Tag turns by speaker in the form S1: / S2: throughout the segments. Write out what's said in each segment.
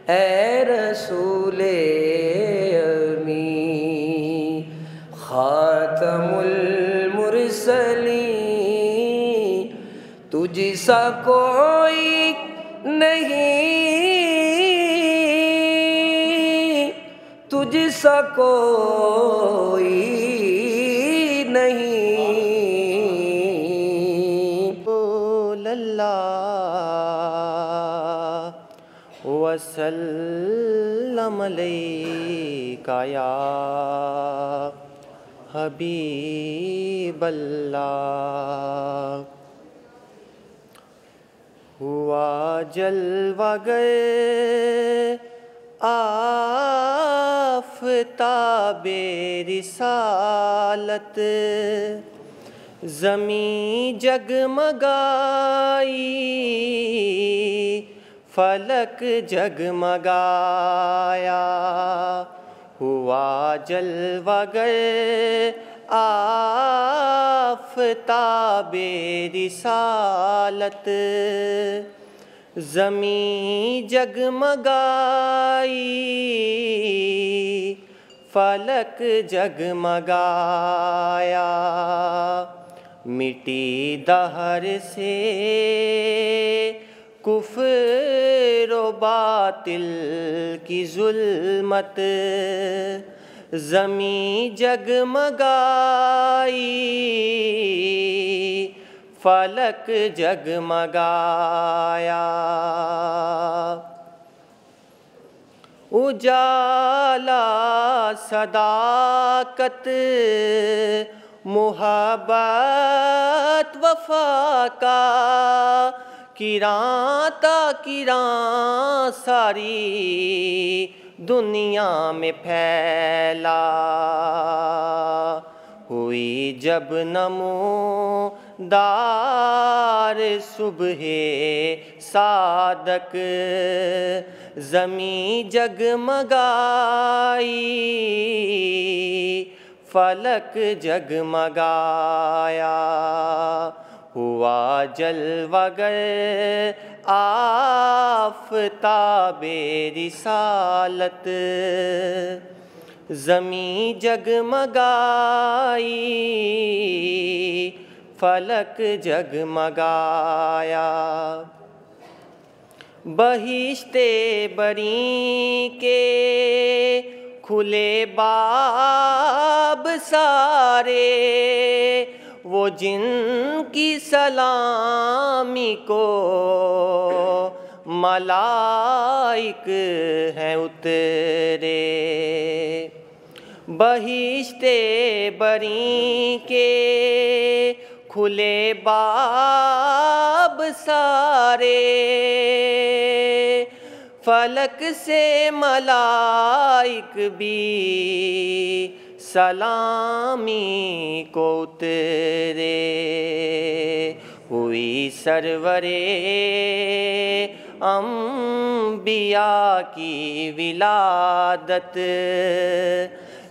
S1: اے رسول امی خاتم المرسلین، تجھ سا کوئی نہیں، تجھ سا کوئی نہیں۔
S2: صلی اللہ وسلم علیک یا حبیب اللہ۔ ہوا جلوہ گر آفتاب رسالت، زمیں جگمگائی فلک جگمگایا۔ ہوا جلوہ گر آفتاب رسالت، زمیں جگمگائی فلک جگمگایا۔ مٹی دہر سے کفر و باطل کی ظلمت، زمیں جگمگائی فلک جگمگایا۔ اجالا صداقت محبت وفا کا، کراں تا کراں ساری دنیا میں پھیلا۔ ہوئی جب نمودار صبح صادق، زمیں جگمگائی فلک جگمگایا۔ ہوا جلوہ گر آفتاب رسالت، زمیں جگمگائی فلک جگمگایا۔ بہشت بری کے کھلے باب سارے، وہ جن کی سلامی کو ملائک ہیں اترے۔ بہشت بری کے کھلے باب سارے، فلک سے ملائک بھی سلامی کو اترے۔ ہوئی سرور انبیاء کی ولادت،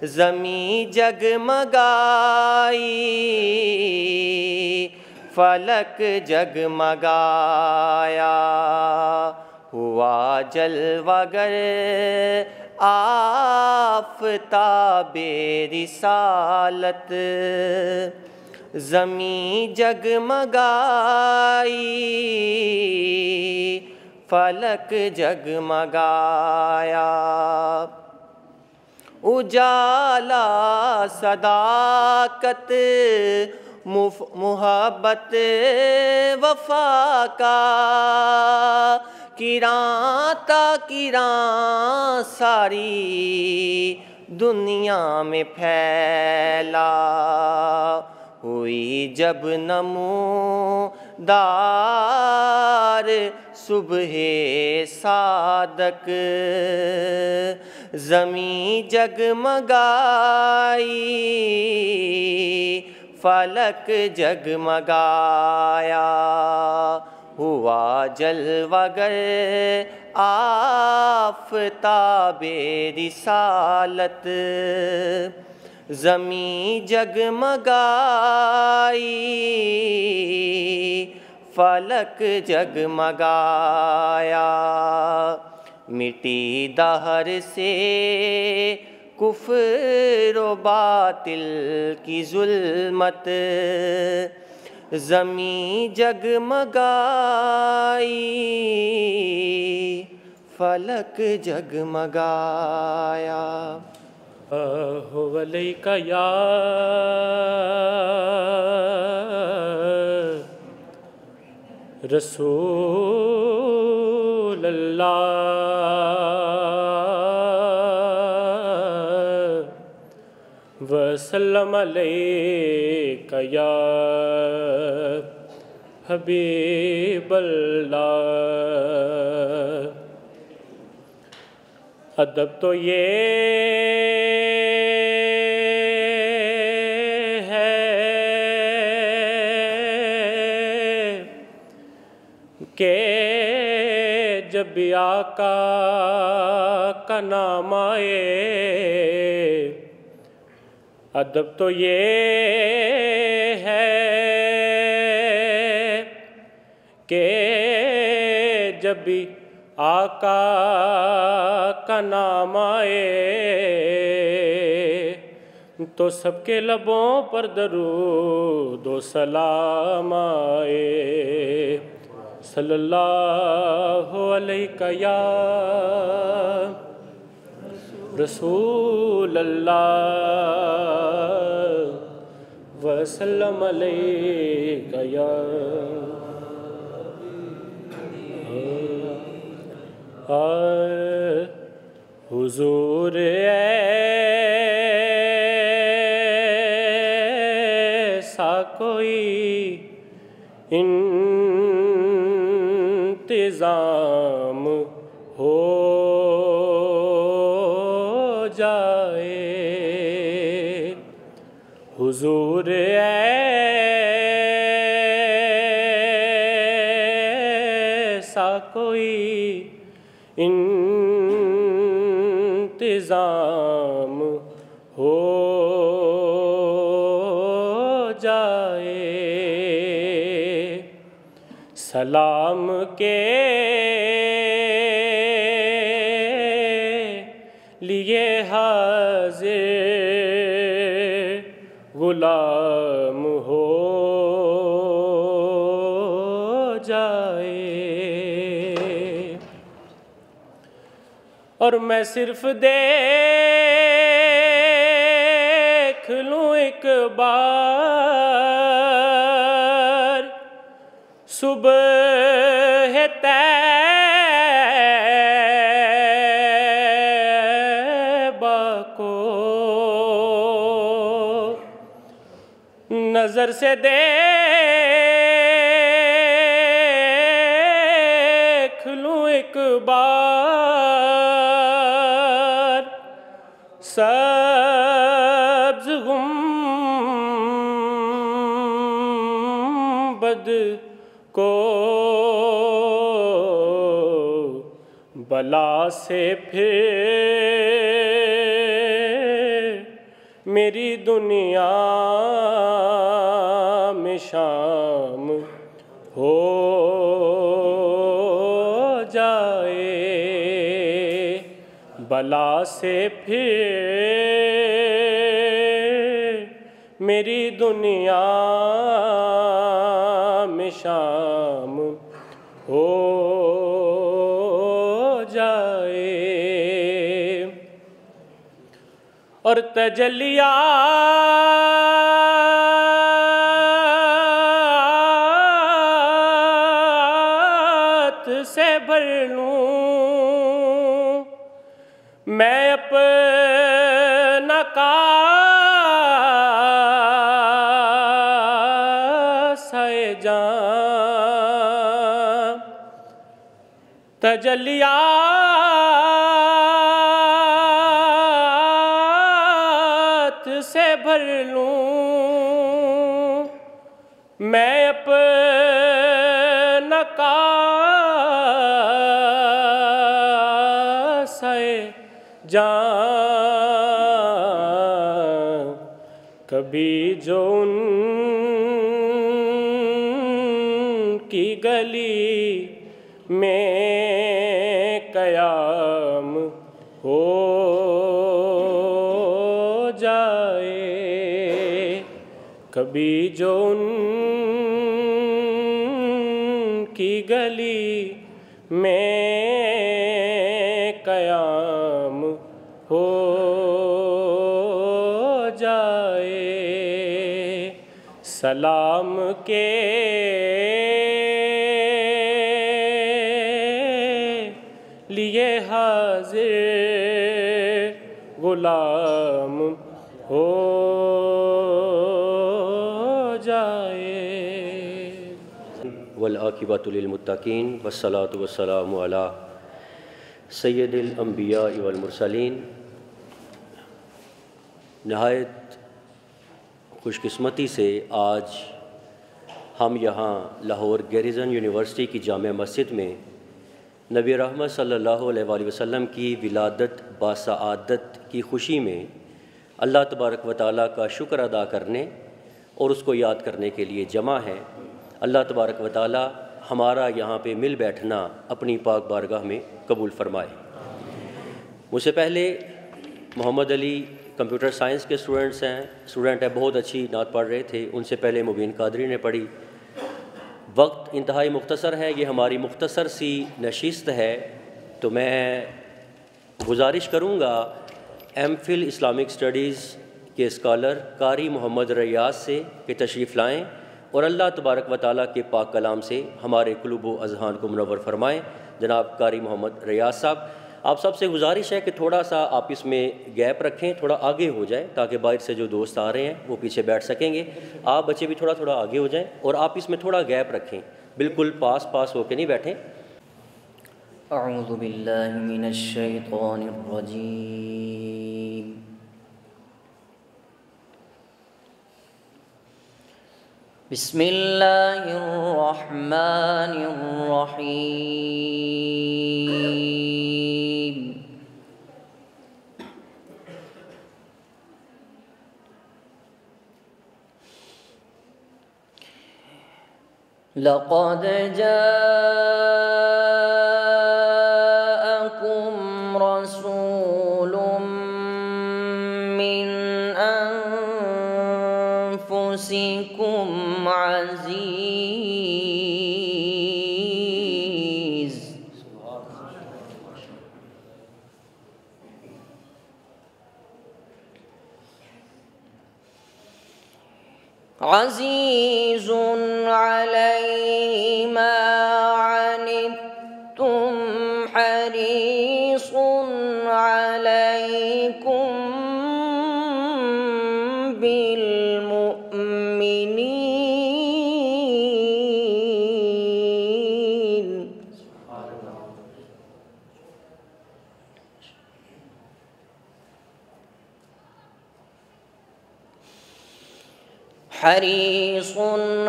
S2: زمیں جگمگائی فلک جگمگایا۔ ہوا جلوہ گر آفتاب رسالت، زمیں جگمگائی فلک جگمگایا۔ اجالا صداقت محبت وفا کا، کراں تا کراں ساری دنیا میں پھیلا۔ ہوئی جب نمودار صبح صادق، زمیں جگمگائی فلک جگمگایا۔ ہوا جلوہ گر آفتاب رسالت، زمیں جگمگائی فلک جگمگایا۔ مٹی دہر سے کفر و باطل کی ظلمت، زمین جگمگائی فلک جگمگایا۔
S3: ہو علیک یا رسول اللہ وسلم علیک یا حبیب اللہ۔ ادب تو یہ ہے کہ جب بھی آقا کا نام آئے، ادب تو یہ ہے کہ جب بھی آقا کا نام آئے تو سب کے لبوں پر درود و سلام آئے۔ صلی اللہ علیہ یا رسول اللہ وسلم علیہ یا حضور ایسا کوئی انتظام ہو جائے، حضور ایسا کوئی انتظام ہو جائے، سلام کے لیے حاضر غلام ہو جائے، اور میں صرف دیکھ لوں ایک بار صبح طیبہ کو، نظر سے دیکھ لوں ایک بار سبز گنبد کو، بلا سے پھر میری دنیا میں شام ہو جائے، بلا سے پھر میری دنیا میں شام ہو جائے، اور تجلیات سے بھر لوں میں اپنا کاسہ جام، تجلیات سے بھر لوں میں اپنا کاسہ جام، کبھی جو ان کی گلی میں قیام ہو جائے، کبھی جو ان کی گلی میں قیام ہو جائے، سلام کے لیے حاضر غلام ہو جائے۔
S4: والعاقبۃ للمتقین والصلاۃ والسلام علی سید الانبیاء والمرسلین۔ نہایت خوش قسمتی سے آج ہم یہاں لاہور گیریزن یونیورسٹی کی جامع مسجد میں نبی رحمت صلی اللہ علیہ وآلہ وسلم کی ولادت باسعادت کی خوشی میں اللہ تبارک و تعالیٰ کا شکر ادا کرنے اور اس کو یاد کرنے کے لیے جمع ہیں۔ اللہ تبارک و تعالیٰ ہمارا یہاں پہ مل بیٹھنا اپنی پاک بارگاہ میں قبول فرمائے۔ مجھ سے پہلے محمد علی کمپیوٹر سائنس کے اسٹوڈنٹ ہیں، بہت اچھی نعت پڑھ رہے تھے، ان سے پہلے مبین قادری نے پڑھی۔ وقت انتہائی مختصر ہے، یہ ہماری مختصر سی نشست ہے، تو میں گزارش کروں گا ایم فل اسلامک اسٹڈیز کے اسکالر قاری محمد ریاض سے کہ تشریف لائیں اور اللہ تبارک و تعالیٰ کے پاک کلام سے ہمارے قلوب و اذہان کو منور فرمائیں۔ جناب قاری محمد ریاض صاحب، آپ سب سے گزارش ہے کہ تھوڑا سا آپ اس میں گیپ رکھیں، تھوڑا آگے ہو جائیں تاکہ باہر سے جو دوست آ رہے ہیں وہ پیچھے بیٹھ سکیں گے۔ آپ بچے بھی تھوڑا تھوڑا آگے ہو جائیں اور آپ اس میں تھوڑا گیپ رکھیں، بالکل پاس ہو کے نہیں بیٹھیں۔
S5: اعوذ باللہ من الشیطان الرجیم، بسم اللہ الرحمن الرحیم۔ لقد جاءكم رسول من أنفسكم عزيز عزيز عليه ما عنتم حريص عليكم بالمؤمنين حريص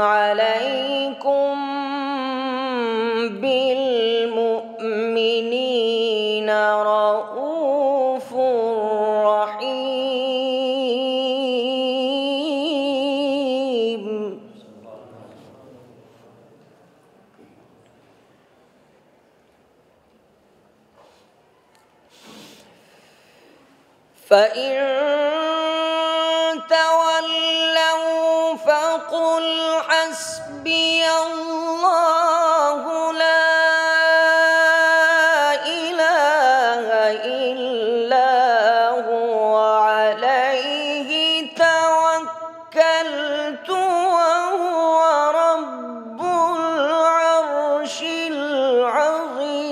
S5: عليكم بالمؤمنين رؤوف رحيم۔ فإن تولوا فقل حسبي الله لا إله إلا هو عليه توكلت وهو رب العرش العظيم۔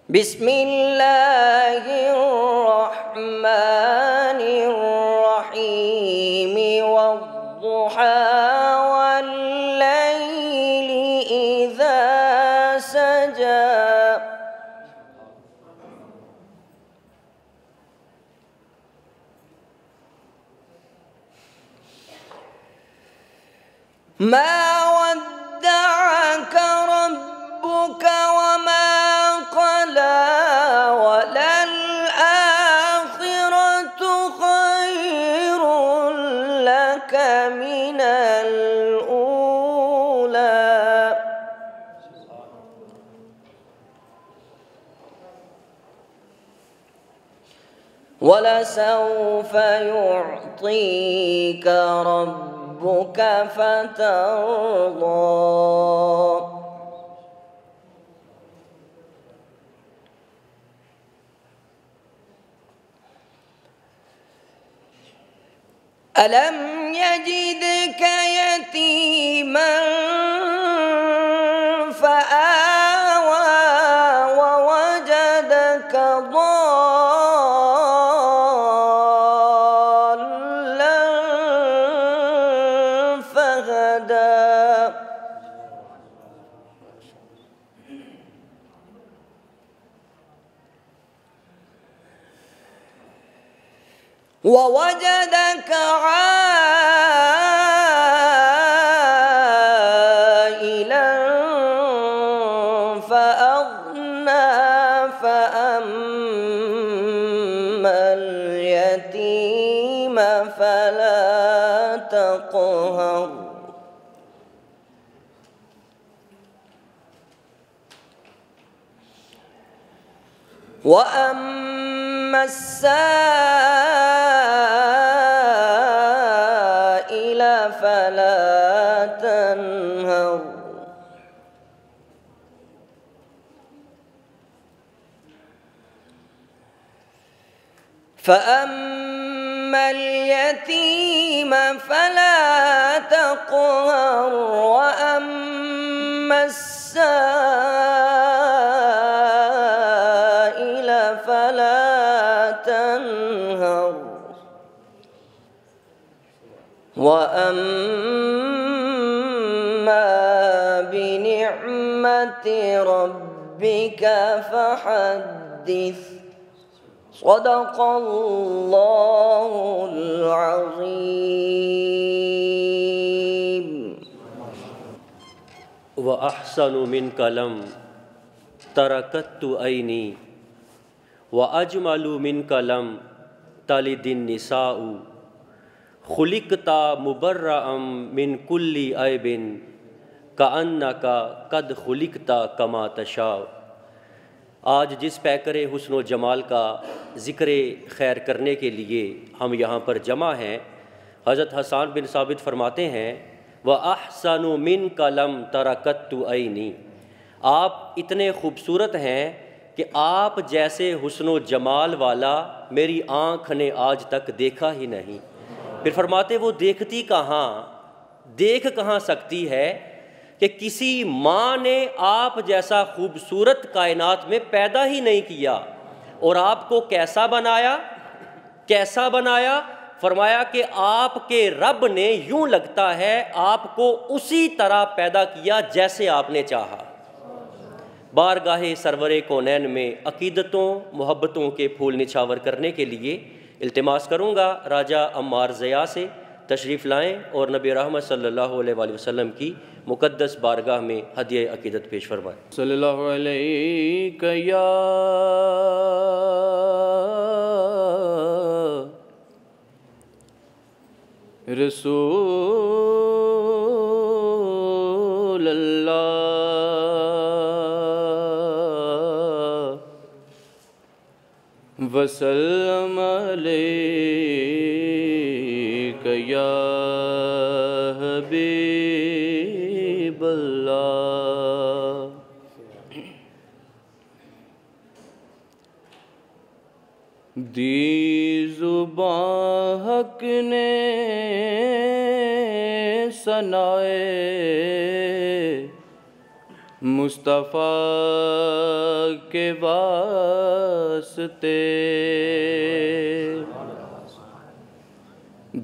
S5: بسم اللہ الرحمن الرحیم، والضحى واللیل اذا سجى، ما ودعك ربك وما قلى، وللآخرة من الأولى ولسوف يعطيك ربك فترضى ألم يجدك يتيما فآوى ووجدك ضالا فهدى ووجدك عائلا فأغنى فأما اليتيم فلا تقهر وأما السائل فلا تنهر فأما اليتيم فلا تقهر وأما السائل فلا تنهر وأما بنعمة ربك فحدث صدق الله العظيم
S4: وأحسن منك لم تركت عيني وأجمل منك لم تلد النساء خلقت مبرأ من كل عيب كأنك قد خلقت كما تشاء۔ آج جس پیکر حسن و جمال کا ذکر خیر کرنے کے لیے ہم یہاں پر جمع ہیں، حضرت حسان بن ثابت فرماتے ہیں وَأَحْسَنُ مِنْكَ لَمْ تَرَكَتُّ عَيْنِي، آپ اتنے خوبصورت ہیں کہ آپ جیسے حسن و جمال والا میری آنکھ نے آج تک دیکھا ہی نہیں۔ پھر فرماتے وہ دیکھتی کہاں، دیکھ کہاں سکتی ہے کہ کسی ماں نے آپ جیسا خوبصورت کائنات میں پیدا ہی نہیں کیا، اور آپ کو کیسا بنایا، کیسا بنایا؟ فرمایا کہ آپ کے رب نے یوں لگتا ہے آپ کو اسی طرح پیدا کیا جیسے آپ نے چاہا۔ بارگاہ سرور کونین میں عقیدتوں محبتوں کے پھول نچھاور کرنے کے لیے التماس کروں گا راجہ عمار ضیاء سے تشریف لائیں اور نبی رحمت صلی اللہ علیہ وآلہ وسلم کی مقدس بارگاہ میں ہدیہ عقیدت پیش فرمائیں۔
S3: صلی اللہ علیہ یا رسول اللہ وسلم علیک یا حبیب اللہ۔ دی زبان حق نے ثنائے مصطفیٰ کے واسطے،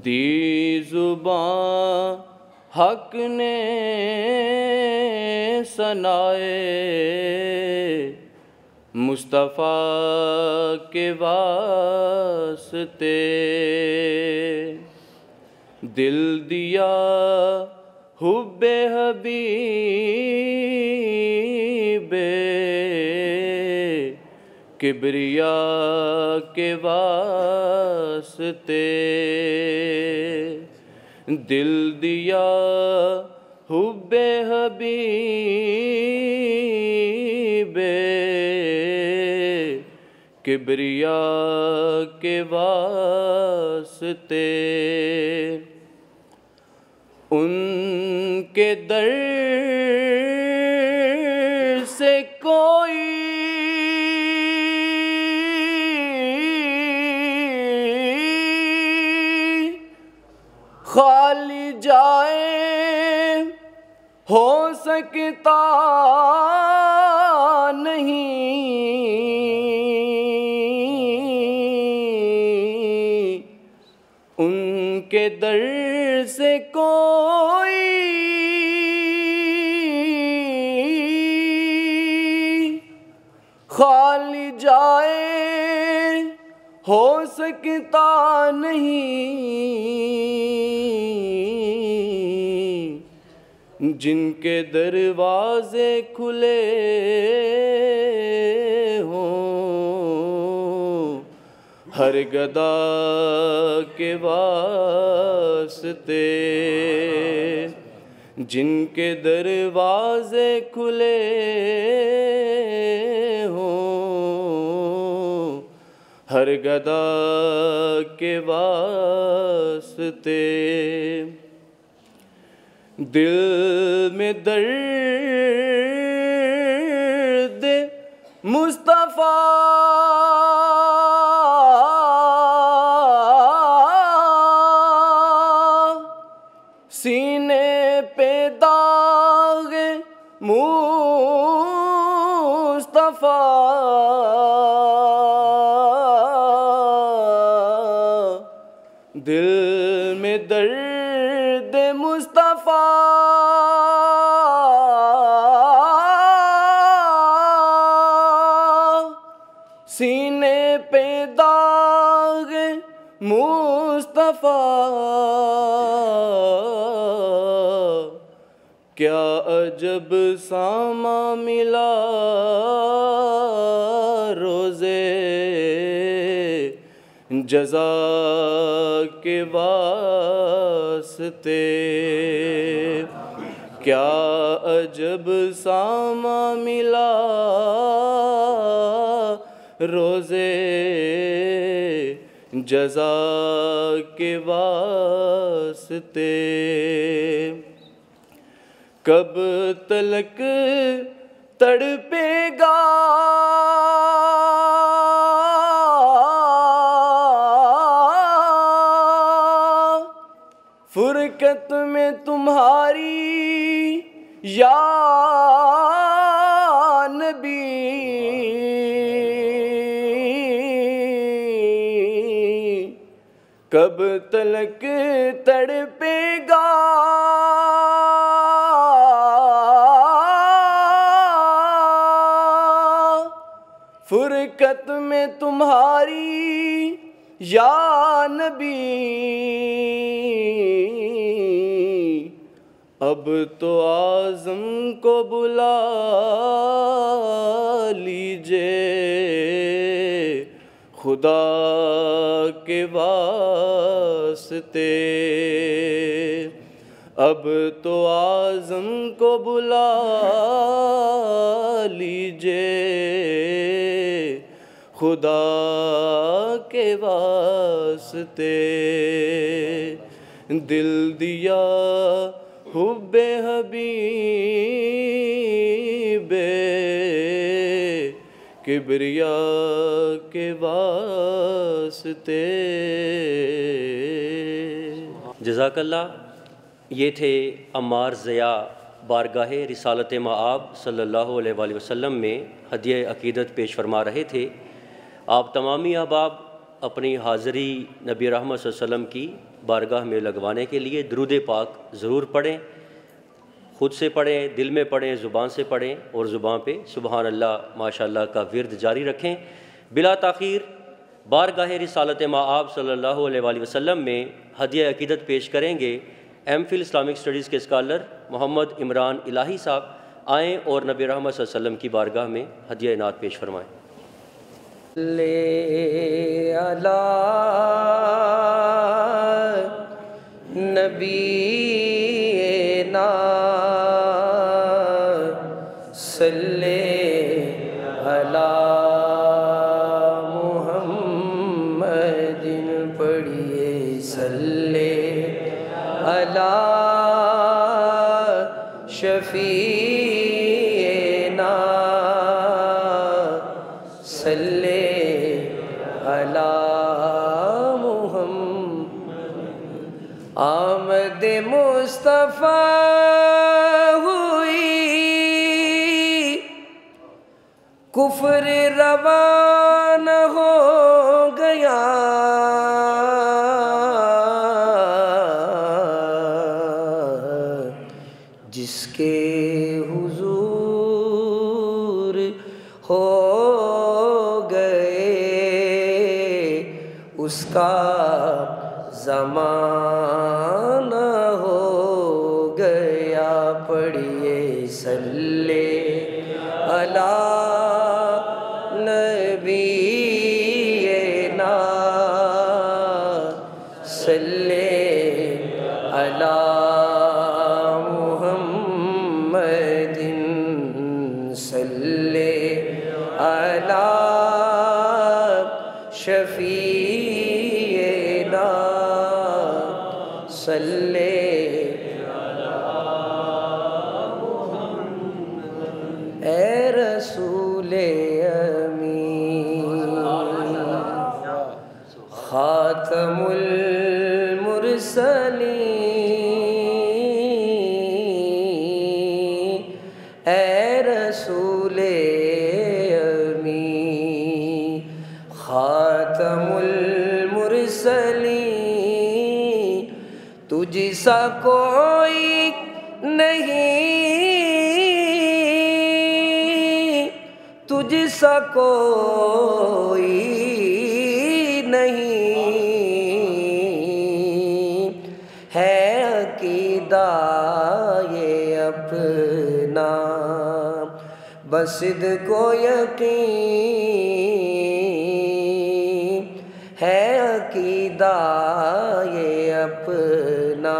S3: دی زبان حق نے ثنائے مصطفیٰ کے واسطے، دل دیا حب حبیب کبریا کے واسطے، دل دیا حب حبیب کبریا کے واسطے، ان کے در سے کوئی خالی جائے ہو سکتا نہیں، ان کے در سے کوئی خالی جائے ہو سکتا نہیں، جن کے دروازے کھلے ہوں ہر گدا کے واسطے، جن کے دروازے کھلے ہوں ہر گدا کے واسطے، دل میں درد مصطفیٰ سینے پہ داغ مصطفیٰ، دل میں درد مصطفیٰ سینے پہ داغ مصطفیٰ، کیا عجب ساما ملا روزے جزا کے واسطے، کیا عجب ساما ملا روزے جزا کے واسطے، کب تلک تڑپے گا فرقت میں تمہاری یا نبی، کب تلک تڑپے گا فرقت میں تمہاری یا نبی، اب تو اعظم کو بلا لیجئے خدا کے واسطے، اب تو اعظم کو بلا لیجئے خدا کے واسطے، دل دیا حب حبیب کبریا کے واسطے۔
S4: جزاک اللہ۔ یہ تھے عمار ضیاء بارگاہ رسالت مآب صلی اللہ علیہ وآلہ وسلم میں ہدیہ عقیدت پیش فرما رہے تھے۔ آپ تمامی احباب اپنی حاضری نبی رحمت صلی اللہ علیہ وسلم کی بارگاہ میں لگوانے کے لیے درود پاک ضرور پڑھیں، خود سے پڑھیں، دل میں پڑھیں، زبان سے پڑھیں، اور زبان پہ سبحان اللہ ماشاء اللہ کا ورد جاری رکھیں۔ بلا تاخیر بارگاہ رسالت مآب صلی اللہ علیہ وآلہ وسلم میں ہدیہ عقیدت پیش کریں گے ایم فل اسلامک اسٹڈیز کے اسکالر محمد عمران الہی صاحب۔ آئیں اور نبی رحمت صلی اللہ علیہ وسلم کی بارگاہ میں ہدیہ نعت پیش فرمائیں۔
S1: لے علی نبینا صلی علی محمد پڑھیے صلی علی شفیعنا صلی علی محمد آمد مصطفیٰ ہوئی کفر روان ہو گیا جس کے حضور ہو گئے اس کا زمانہ ہو گیا پڑھیے صلی علی نبینا صلی علی محمد صلی علی شفیعنا صلی اے رسول امین خاتم المرسلین اے رسول امین خاتم المرسلین تجھ سا کوئی نہیں تجھ سا کوئی نہیں ہے عقیدہ یہ اپنا بس صدق و یقین ہے عقیدہ یہ اپنا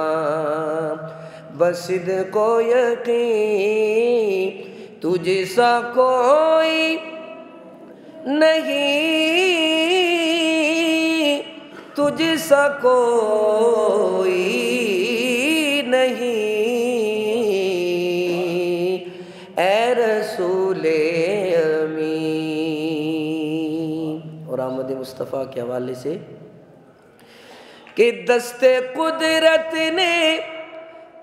S1: بس صدق و یقین تجھ سا کوئی نہیں تجھ سا کوئی نہیں اے رسول امین اور آمد مصطفیٰ کے حوالے سے کہ دست قدرت نے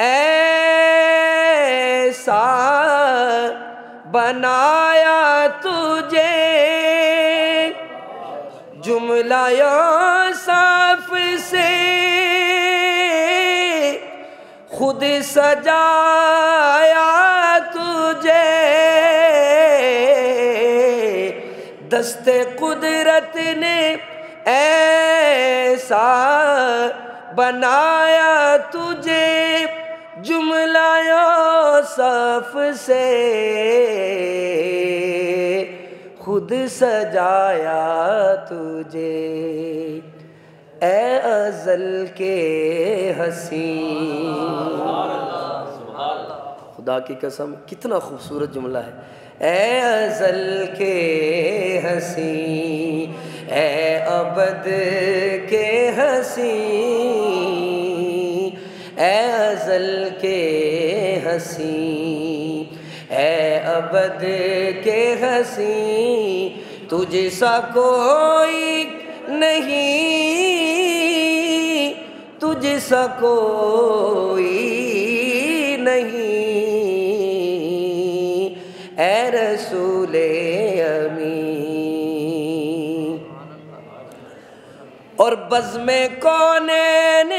S1: ایسا بنایا تجھے جملہ یوسف سے خود سجایا تجھے دست قدرت نے ایسا بنایا تجھے جملہ یوسف سے خود سجایا تجھے اے ازل کے حسین خدا کی قسم کتنا خوبصورت جملہ ہے اے ازل کے حسین اے ابد کے حسین اے ازل کے حسین اے ابد کے حسین تجھ سا کوئی نہیں تجھ سا کوئی نہیں اے رسول امین اور بزم کونین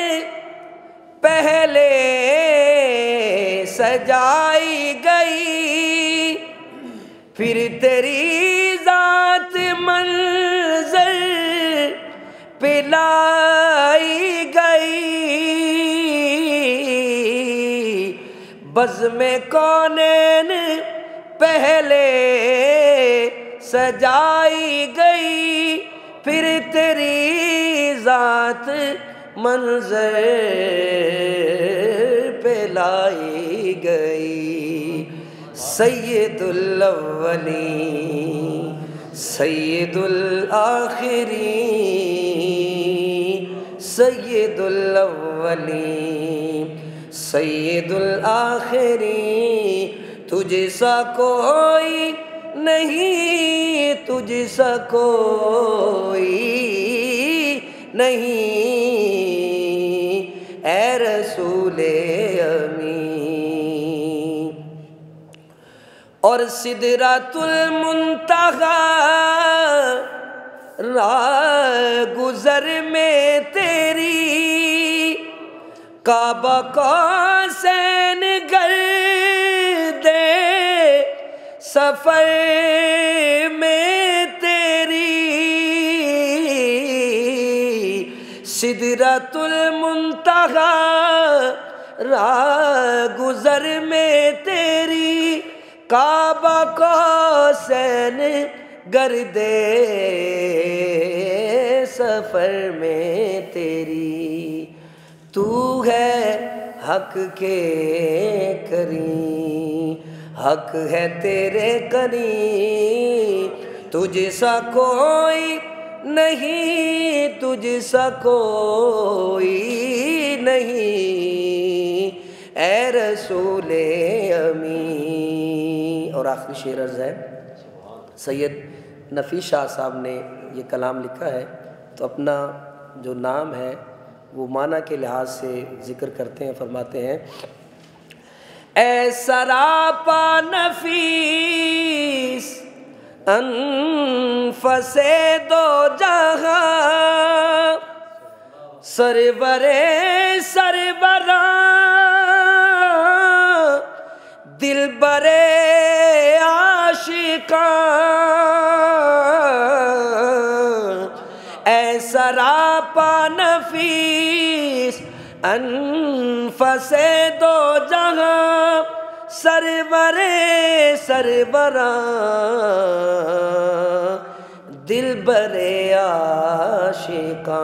S1: پہلے سجائی گئی پھر تیری ذات منظر پلائی گئی بزم کونین پہلے سجائی گئی پھر تیری ذات منظر پہ لائی گئی، سید الاولین سید الآخرین، سید الاولین سید الآخرین، تجھ سا کوئی نہیں، تجھ سا کوئی نہیں، اے رسول امین۔ اور سدرۃ المنتہی راہ گزر میں تیری، کعبہ قوسین گردے سفر میں تیری، سدرۃ المنتہی راہ گزر میں تیری، کعبہ قوسین گردے سفر میں تیری، تو ہے حق کے کریم، حق ہے تیرے کریم، تجھ سا کوئی نہیں، تجھ سا کوئی نہیں، اے رسول امین۔ اور آخری شعر عرض ہے، سید نفیس شاہ صاحب نے یہ کلام لکھا ہے، تو اپنا جو نام ہے وہ معنی کے لحاظ سے ذکر کرتے ہیں، فرماتے ہیں، اے سراپا نفیس انفس دو جہاں، سرور سربراں، دلبر عاشقاں، اے سراپا نفیس انفس دو جہاں، سرور سربراں، دلبر عاشقاں،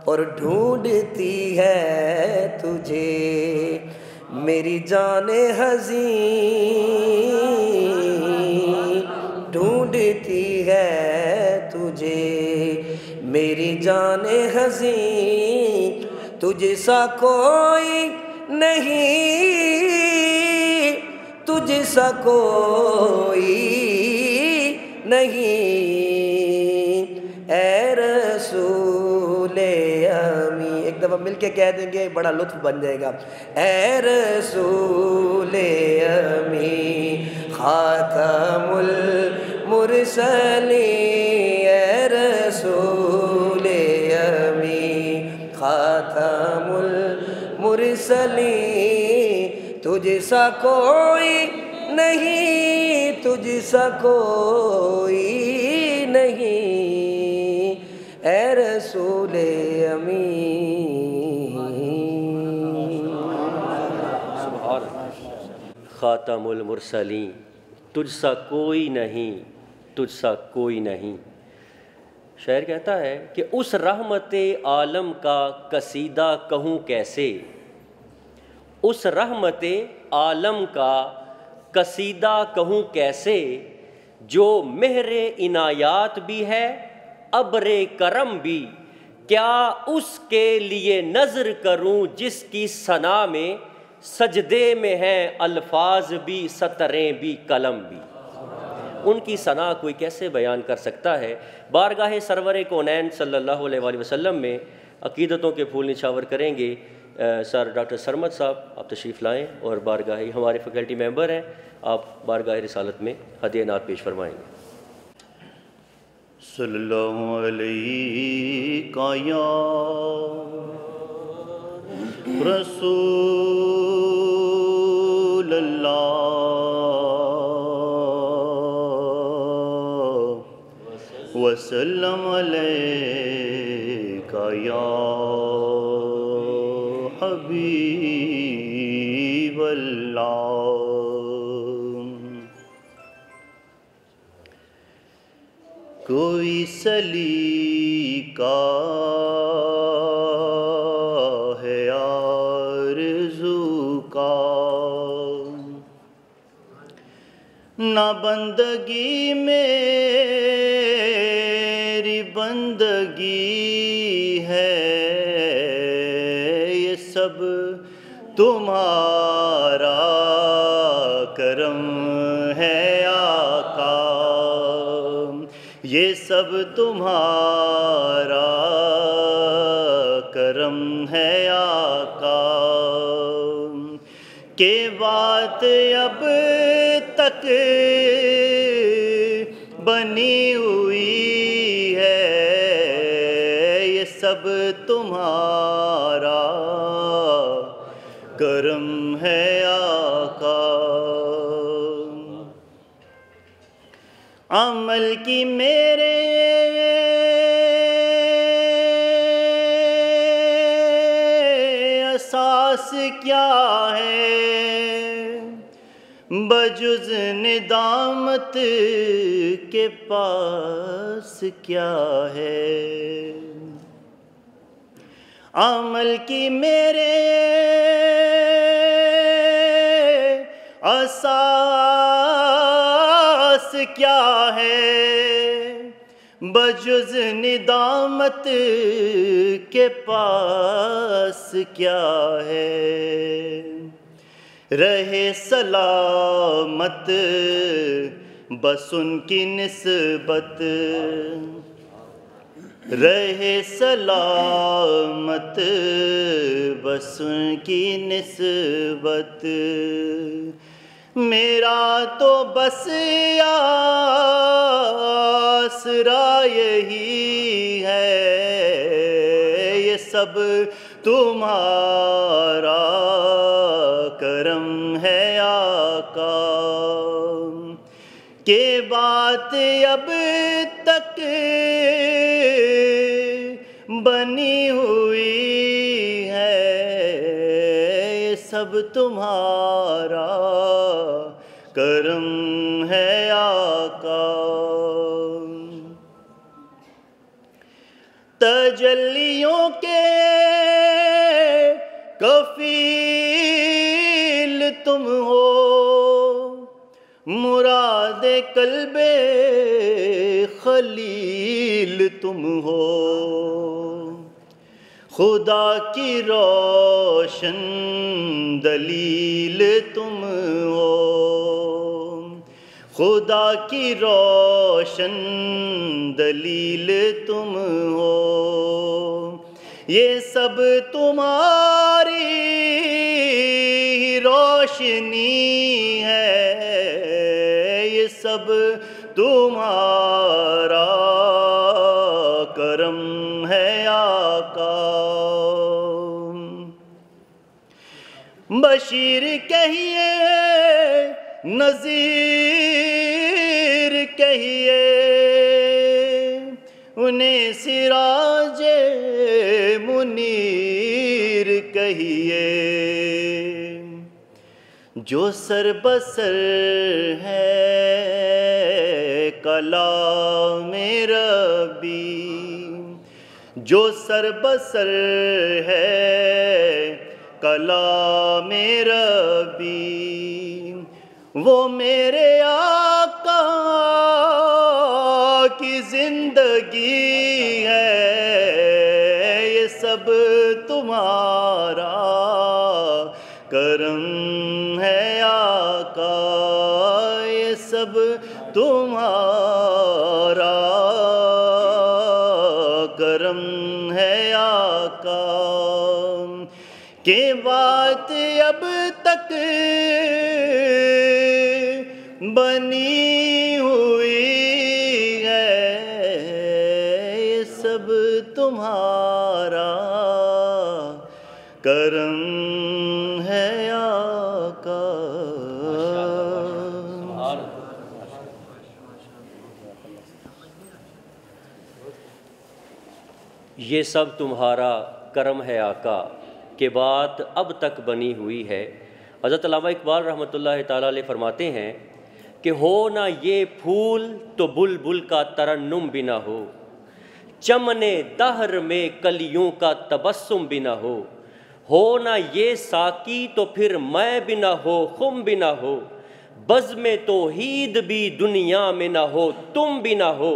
S1: اور ڈھونڈتی ہے تجھے میری جان حزین، ڈھونڈتی ہے تجھے میری جان حزین، تجھ سا کوئی نہیں، تجھ سا کوئی نہیں، اے رسول امین۔ ایک دفعہ مل کے کہہ دیں گے، بڑا لطف بن جائے گا، اے رسول امین خاتم المرسلین، اے رسول امین خاتم المرسلین، تجھ سا کوئی نہیں، تجھ سا کوئی نہیں، اے رسول امین۔
S4: خاتم المرسلین، تجھ سا کوئی نہیں، تجھ سا کوئی نہیں۔ شاعر کہتا ہے کہ اس رحمت عالم کا قصیدہ کہوں کیسے، اس رحمت عالم کا قصیدہ کہوں کیسے، جو مہر عنایات بھی ہے ابر کرم بھی، کیا اس کے لیے نظر کروں جس کی ثنا میں سجدے میں ہیں الفاظ بھی سطریں بھی قلم بھی۔ ان کی ثنا کوئی کیسے بیان کر سکتا ہے۔ بارگاہ سرور کونین صلی اللہ علیہ وآلہ وسلم میں عقیدتوں کے پھول نچھاور کریں گے سر ڈاکٹر سرمد صاحب، آپ تشریف لائیں، اور بارگاہ ہمارے فیکلٹی ممبر ہیں، آپ بارگاہ رسالت میں ہدیہ نعت پیش فرمائیں گے۔
S6: صلی اللہ علیہ یا رسول اللہ، وسلم علیکہ یا حبیب اللہ۔ کوئی سلیقہ نہ بندگی میری بندگی ہے، یہ سب تمہارا کرم ہے آقا، یہ سب تمہارا کرم ہے آقا، کہ بات اب تک بنی ہوئی ہے، یہ سب تمہارا کرم ہے آقا۔ عمل کی میرے اساس کیا ہے، بجز ندامت کے پاس کیا ہے، عمل کی میرے اساس کیا ہے، بجز ندامت کے پاس کیا ہے، رہے سلامت بس ان کی نسبت، رہے سلامت بس ان کی نسبت، میرا تو بس آسرا یہی ہے، یہ سب تمہارا کرم ہے آقا، کہ بات اب تک بنی ہوئی ہے، یہ سب تمہارا کرم ہے آقا۔ تجلیوں کے کفیل تم ہو، مراد قلب خلیل تم ہو، خدا کی روشن دلیل تم ہو، خدا کی روشن دلیل تم ہو، یہ سب تمہاری روشنی ہے، یہ سب تمہارا کرم ہے آقا۔ بشیر کہیے نذیر کہیے، انہیں سراج منیر کہیے، جو سر بسر ہے کلام ربی، جو سر بسر ہے کلام ربی، وہ میرے آقا کی زندگی ہے، یہ سب تمہارا کرم ہے آقا، یہ سب تمہارا کرم ہے آقا، کہ بات اب تک بنی ہوئی ہے، یہ سب تمہارا کرم ہے آقا۔
S4: یہ سب تمہارا کرم ہے آقا، کہ بات اب تک بنی ہوئی ہے۔ حضرت علامہ اقبال رحمۃ اللہ تعالیٰ علیہ فرماتے ہیں کہ ہو نہ یہ پھول تو بلبل کا ترنم بھی نہ ہو، چمن دہر میں کلیوں کا تبسم بھی نہ ہو نہ یہ ساقی تو پھر میں بھی نہ ہو، خم بھی نہ ہو، بزم توحید بھی دنیا میں نہ ہو تم بھی نہ ہو،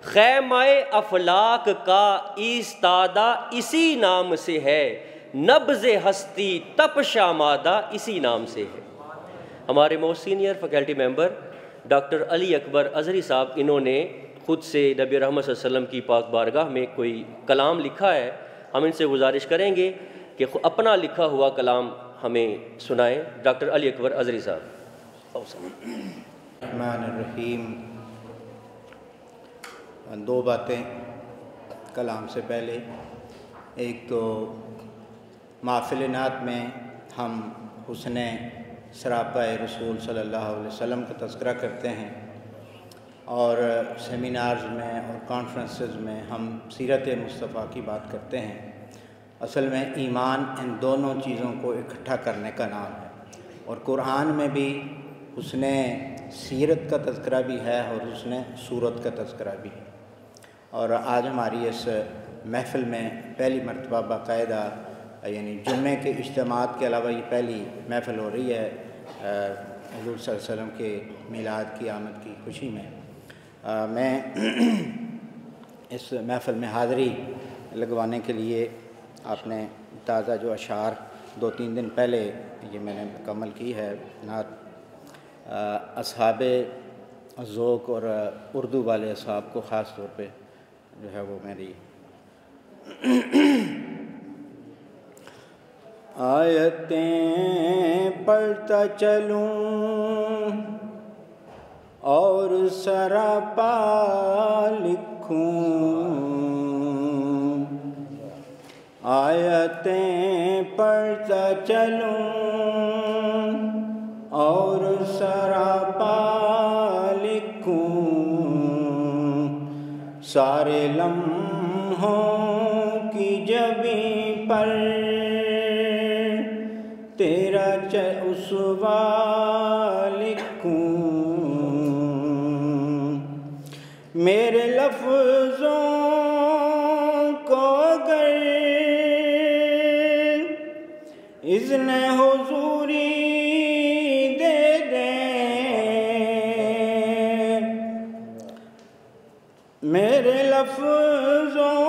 S4: خیمہ افلاک کا ایستادہ اسی نام سے ہے، نبض ہستی تپش آمادہ اسی نام سے ہے۔ ہمارے most senior faculty member doctor Ali Akbar Azhari صاحب، انہوں نے خود سے نبی رحمت صلی اللہ علیہ وسلم کی پاک بارگاہ میں کوئی کلام لکھا ہے، ہم ان سے گزارش کریں گے کہ اپنا لکھا ہوا کلام ہمیں سنائیں۔ ڈاکٹر علی اکبر ازہری صاحب۔
S7: الرحمن الرحیم۔ دو باتیں کلام سے پہلے، ایک تو محفل نعت میں ہم حسن سراپا رسول صلی اللہ علیہ وسلم کا تذکرہ کرتے ہیں، اور سیمینارز میں اور کانفرنسز میں ہم سیرت مصطفیٰ کی بات کرتے ہیں۔ اصل میں ایمان ان دونوں چیزوں کو اکٹھا کرنے کا نام ہے، اور قرآن میں بھی حسن سیرت کا تذکرہ بھی ہے اور حسن صورت کا تذکرہ بھی ہے۔ اور آج ہماری اس محفل میں پہلی مرتبہ باقاعدہ یعنی جمعے کے اجتماعات کے علاوہ یہ پہلی محفل ہو رہی ہے حضور صلی اللہ علیہ وسلم کے میلاد کی آمد کی خوشی میں۔ میں اس محفل میں حاضری لگوانے کے لیے آپ نے تازہ جو اشعار 2-3 دن پہلے یہ میں نے مکمل کی ہے نعت، اصحاب ذوق اور اردو والے اصحاب کو خاص طور پہ جو ہے وہ میری آیتیں پڑھتا چلوں اور سراپا لکھوں، آیتیں پڑھتا چلوں اور سراپا لکھوں، سارے لمحوں کی جبیں پر تیرا اسوا لکھوں، میرے لفظوں کو اگر اذن حضوری دے دیں، میرے لفظوں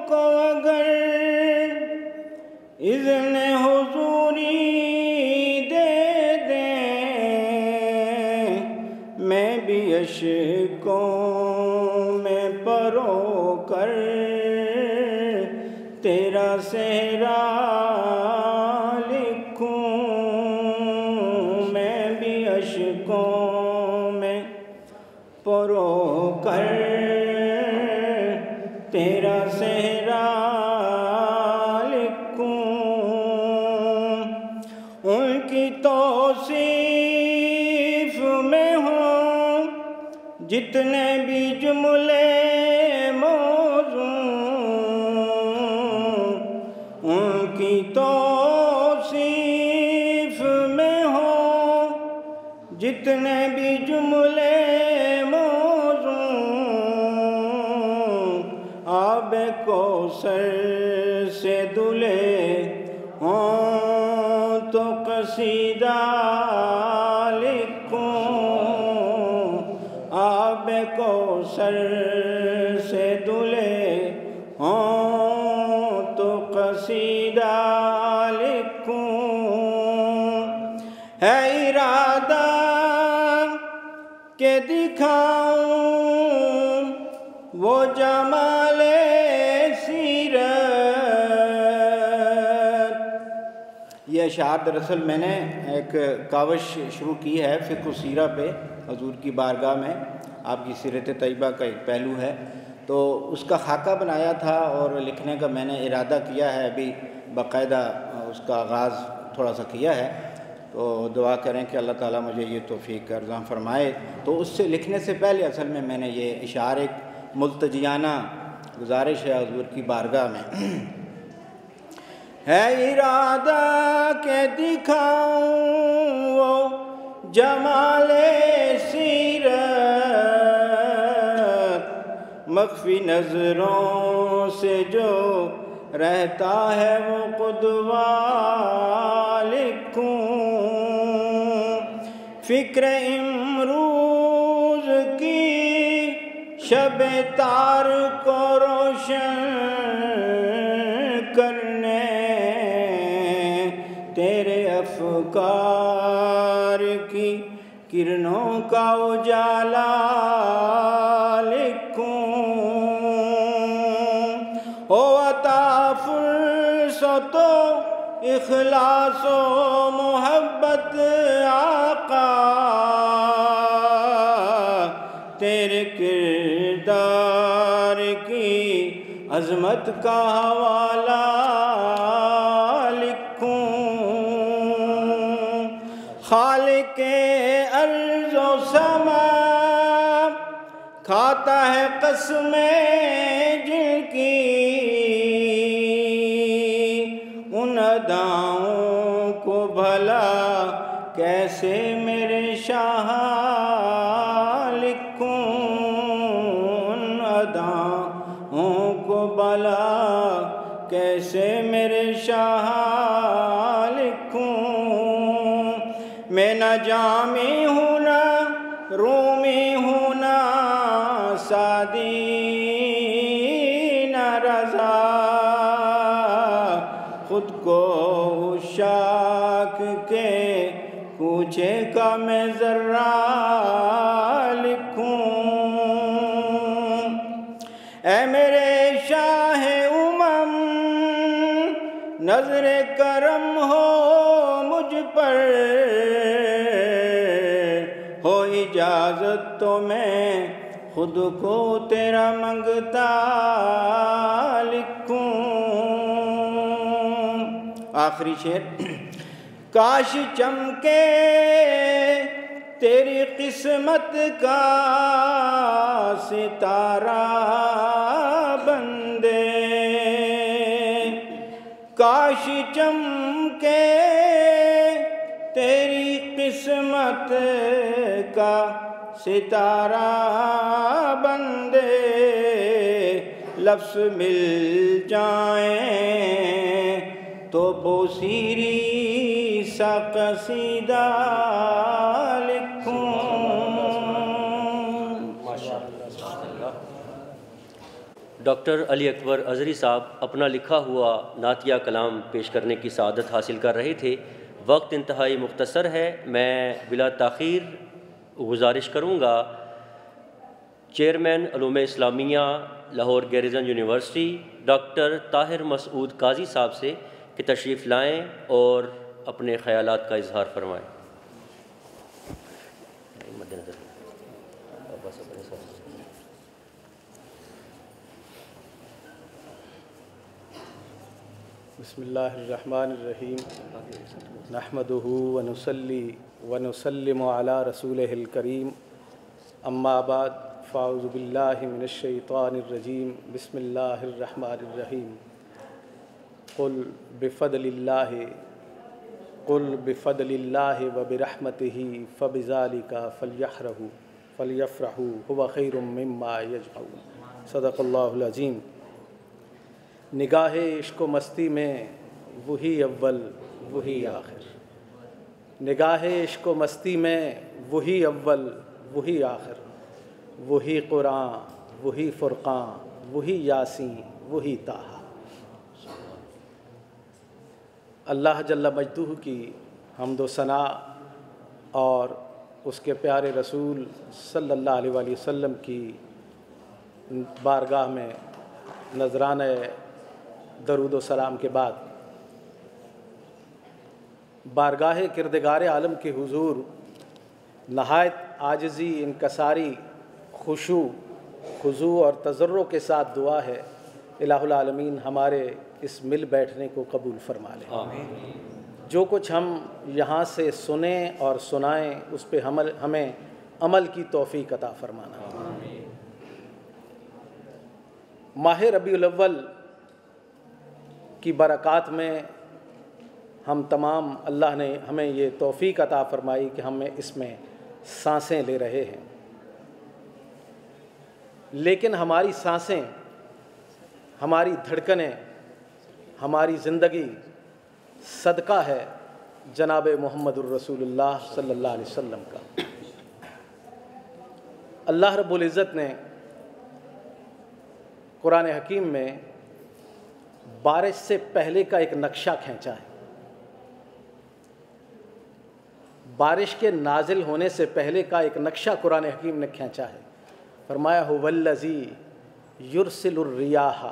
S7: کو اگر اذن حضوری دے دیں، میں بھی عشقوں میں پرو کر تیرا صحرا لکھوں، میں بھی عشقوں میں پرو کر تیرا صحرا لکھوں، ان کی توصیف میں ہوں جتنے بھی جملے موزوں، ان کی توصیف میں ہوں جتنے بھی جملے موزوں، آب کوثر سے دلے ہوں تو قصیدہ لکھوں، آب کوثر سے دلے ہوں تو قصیدہ لکھوں، ہے ارادہ کہ دکھاؤں وہ جمال سیرت۔ یہ اشعار دراصل میں نے ایک کاوش شروع کی ہے فقہ و سیرہ پہ، حضور کی بارگاہ میں آپ کی سیرت طیبہ کا ایک پہلو ہے، تو اس کا خاکہ بنایا تھا اور لکھنے کا میں نے ارادہ کیا ہے، ابھی باقاعدہ اس کا آغاز تھوڑا سا کیا ہے، تو دعا کریں کہ اللہ تعالیٰ مجھے یہ توفیق ارزاں فرمائے۔ تو اس سے لکھنے سے پہلے اصل میں نے یہ اشعار ایک ملتجیانہ گزارش ہے حضور کی بارگاہ میں، ہے ارادہ کہ دکھاؤں وہ جمال سیرت، مخفی نظروں سے جو رہتا ہے وہ قدوہ لکھوں، فکر امروز کی شب تار کو روشن کرنے تیرے افکار کی کرنوں کا اجالا لکھوں، ہو عطا فرصت و اخلاص و محبت آقا، تیرے کردار کی عظمت کا حوالہ لکھوں، خالق ارض و سما کھاتا ہے قسمیں جن کی، ان اداؤں کو بھلا کیسے میرے شاہ لکھوں، ان اداؤں کو بھلا کیسے میرے شاہ لکھوں، میں نہ جامی ہوں نہ رومی ہوں نہ سعدی نہ رضا، خود کو عشاق کے کوچے کا میں ذرہ لکھوں، اے میرے شاہ امم نظر کرم ہو مجھ پر، ہو اجازت تو میں خود کو تیرا منگتا لکھوں۔ آخری شعر، کاش چمکے تیری قسمت کا ستارہ بندے، کاش چمکے تیری قسمت کا ستارہ بندے، لفظ مل جائیں تو بوسیری سا قصیدہ لکھوں۔
S4: ڈاکٹر علی اکبر ازہری صاحب اپنا لکھا ہوا نعتیہ کلام پیش کرنے کی سعادت حاصل کر رہے تھے۔ وقت انتہائی مختصر ہے، میں بلا تاخیر گزارش کروں گا چیئرمین علوم اسلامیہ Lahore garrison university doctor Tahir Masood Qazi صاحب سے کہ تشریف لائیں اور اپنے خیالات کا اظہار فرمائیں۔
S8: بسم اللہ الرحمن الرحیم، نحمدہ ونصلی ونسلم علی رسولہ الکریم، اما بعد فاعوذ باللہ من الشیطان الرجیم، بسم اللہ الرحمن الرحیم، قل بفضل اللہ وبرحمتہ فبذالک فلیفرحوا هو خیر مما یجمعون، صدق اللہ العظیم۔ نگاہ عشق و مستی میں وہی اول وہی آخر، نگاہ عشق و مستی میں وہی اول وہی آخر، وہی قرآن وہی فرقان وہی یاسین وہی طٰہٰ۔ اللہ جل مجدہ کی حمد و ثناء اور اس کے پیارے رسول صلی اللہ علیہ وآلہ وسلم کی بارگاہ میں نذرانہ درود و سلام کے بعد بارگاہ کردگار عالم کے حضور نہایت عاجزی، انکساری، خضوع اور تضرع کے ساتھ دعا ہے الہ العالمین ہمارے اس مل بیٹھنے کو قبول فرما لیں۔ جو کچھ ہم یہاں سے سنیں اور سنائیں اس پہ ہمیں عمل کی توفیق عطا فرمانا۔ ماہ ربیع الاول کی برکات میں ہم تمام اللہ نے ہمیں یہ توفیق عطا فرمائی کہ ہم اس میں سانسیں لے رہے ہیں، لیکن ہماری سانسیں، ہماری دھڑکنیں، ہماری زندگی صدقہ ہے جناب محمد الرسول اللہ صلی اللہ علیہ وسلم کا۔ اللہ رب العزت نے قرآن حکیم میں بارش سے پہلے کا ایک نقشہ کھینچا ہے۔ بارش کے نازل ہونے سے پہلے کا ایک نقشہ قرآن حکیم نے کھینچا ہے۔ فرمایا هو الذی یرسل الریاح،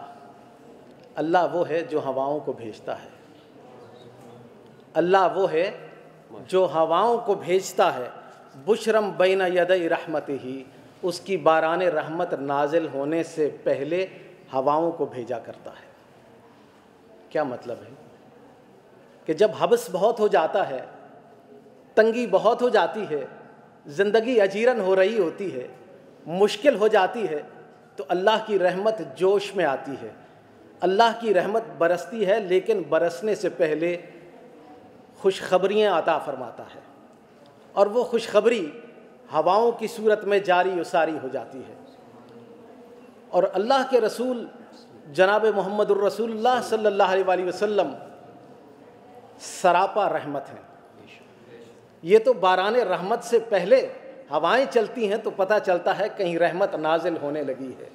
S8: اللہ وہ ہے جو ہواؤں کو بھیجتا ہے، اللہ وہ ہے جو ہواؤں کو بھیجتا ہے، بشرم بین یدی رحمتہ، اس کی باران رحمت نازل ہونے سے پہلے ہواؤں کو بھیجا کرتا ہے۔ کیا مطلب ہے کہ جب حبس بہت ہو جاتا ہے، تنگی بہت ہو جاتی ہے، زندگی اجیرن ہو رہی ہوتی ہے، مشکل ہو جاتی ہے، تو اللہ کی رحمت جوش میں آتی ہے، اللہ کی رحمت برستی ہے، لیکن برسنے سے پہلے خوشخبریاں عطا فرماتا ہے، اور وہ خوشخبری ہواؤں کی صورت میں جاری و ساری ہو جاتی ہے۔ اور اللہ کے رسول جناب محمد الرسول اللہ صلی اللہ علیہ وآلہ وسلم سراپا رحمت ہیں۔ یہ تو باران رحمت سے پہلے ہوائیں چلتی ہیں تو پتہ چلتا ہے کہیں رحمت نازل ہونے لگی ہے،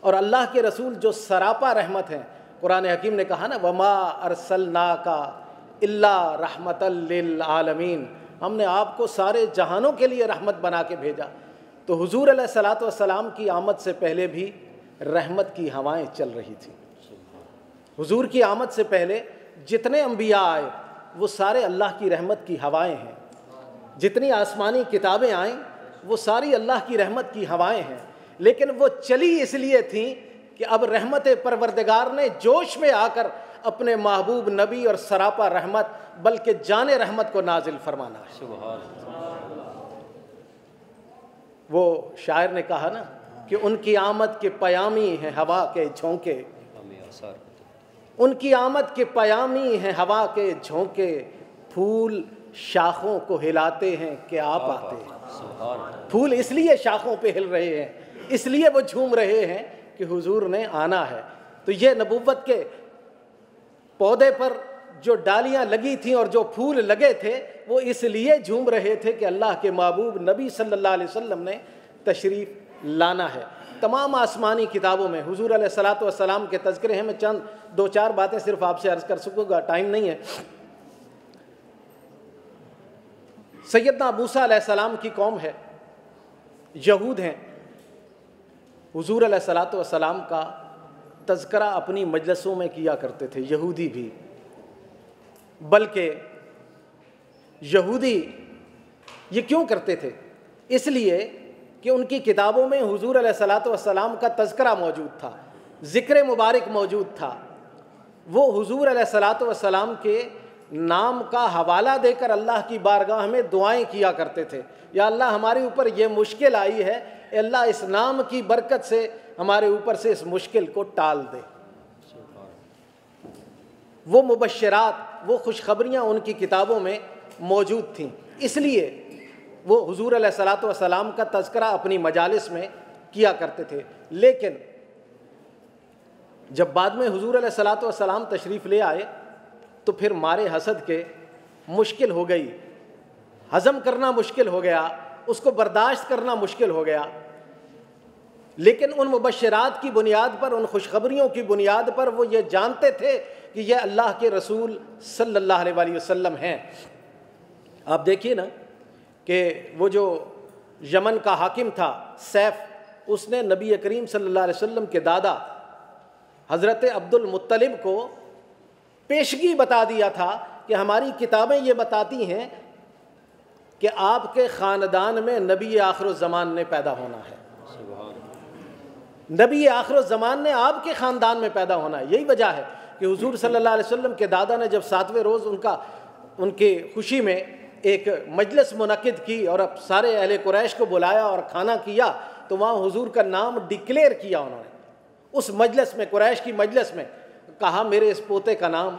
S8: اور اللہ کے رسول جو سراپا رحمت ہیں، قرآن حکیم نے کہا نا وما ارسلناک الا رحمۃ للعالمین، ہم نے آپ کو سارے جہانوں کے لیے رحمت بنا کے بھیجا۔ تو حضور علیہ الصلاۃ والسلام کی آمد سے پہلے بھی رحمت کی ہوائیں چل رہی تھیں۔ حضور کی آمد سے پہلے جتنے انبیاء آئے وہ سارے اللہ کی رحمت کی ہوائیں ہیں، جتنی آسمانی کتابیں آئیں وہ ساری اللہ کی رحمت کی ہوائیں ہیں، لیکن وہ چلی اس لیے تھیں کہ اب رحمت پروردگار نے جوش میں آ کر اپنے محبوب نبی اور سراپا رحمت بلکہ جان رحمت کو نازل فرمانا ہے۔ وہ شاعر نے کہا نا کہ ان کی آمد کے پیامی ہیں ہوا کے جھونکے، ان کی آمد کے پیامی ہیں ہوا کے جھونکے، پھول شاخوں کو ہلاتے ہیں کہ آپ آتے ہیں۔ پھول اس لیے شاخوں پہ ہل رہے ہیں، اس لیے وہ جھوم رہے ہیں کہ حضور نے آنا ہے۔ تو یہ نبوت کے پودے پر جو ڈالیاں لگی تھیں اور جو پھول لگے تھے وہ اس لیے جھوم رہے تھے کہ اللہ کے محبوب نبی صلی اللہ علیہ وسلم نے تشریف لانا ہے۔ تمام آسمانی کتابوں میں حضور علیہ الصلاۃ والسلام کے تذکرے ہیں۔ میں چند دو چار باتیں صرف آپ سے عرض کر سکوں گا، ٹائم نہیں ہے۔ سیدنا موسیٰ علیہ السلام کی قوم ہے، یہود ہیں، حضور علیہ الصلاۃ والسلام کا تذکرہ اپنی مجلسوں میں کیا کرتے تھے، یہودی بھی۔ بلکہ یہودی یہ کیوں کرتے تھے؟ اس لیے کہ ان کی کتابوں میں حضور علیہ الصلاۃ والسلام کا تذکرہ موجود تھا، ذکر مبارک موجود تھا۔ وہ حضور علیہ الصلاۃ والسلام کے نام کا حوالہ دے کر اللہ کی بارگاہ میں دعائیں کیا کرتے تھے، یا اللہ ہمارے اوپر یہ مشکل آئی ہے، اے اللہ اس نام کی برکت سے ہمارے اوپر سے اس مشکل کو ٹال دے۔ وہ مبشرات، وہ خوشخبریاں ان کی کتابوں میں موجود تھیں، اس لیے وہ حضور علیہ الصلاۃ والسلام کا تذکرہ اپنی مجالس میں کیا کرتے تھے۔ لیکن جب بعد میں حضور علیہ الصلاۃ والسلام تشریف لے آئے تو پھر مارے حسد کے مشکل ہو گئی، ہضم کرنا مشکل ہو گیا، اس کو برداشت کرنا مشکل ہو گیا۔ لیکن ان مبشرات کی بنیاد پر، ان خوشخبریوں کی بنیاد پر وہ یہ جانتے تھے کہ یہ اللہ کے رسول صلی اللہ علیہ وآلہ وسلم ہیں۔ آپ دیکھیے نا کہ وہ جو یمن کا حاکم تھا سیف، اس نے نبی کریم صلی اللہ علیہ وسلم کے دادا حضرت عبد المطلب کو پیشگی بتا دیا تھا کہ ہماری کتابیں یہ بتاتی ہیں کہ آپ کے خاندان میں نبی آخر الزمان نے پیدا ہونا ہے، نبی آخر الزمان نے آپ کے خاندان میں پیدا ہونا ہے۔ یہی وجہ ہے کہ حضور صلی اللہ علیہ وسلم کے دادا نے جب 7ویں روز ان کی خوشی میں ایک مجلس منعقد کی اور اب سارے اہل قریش کو بلایا اور کھانا کیا، تو وہاں حضور کا نام ڈکلیئر کیا انہوں نے۔ اس مجلس میں، قریش کی مجلس میں کہا میرے اس پوتے کا نام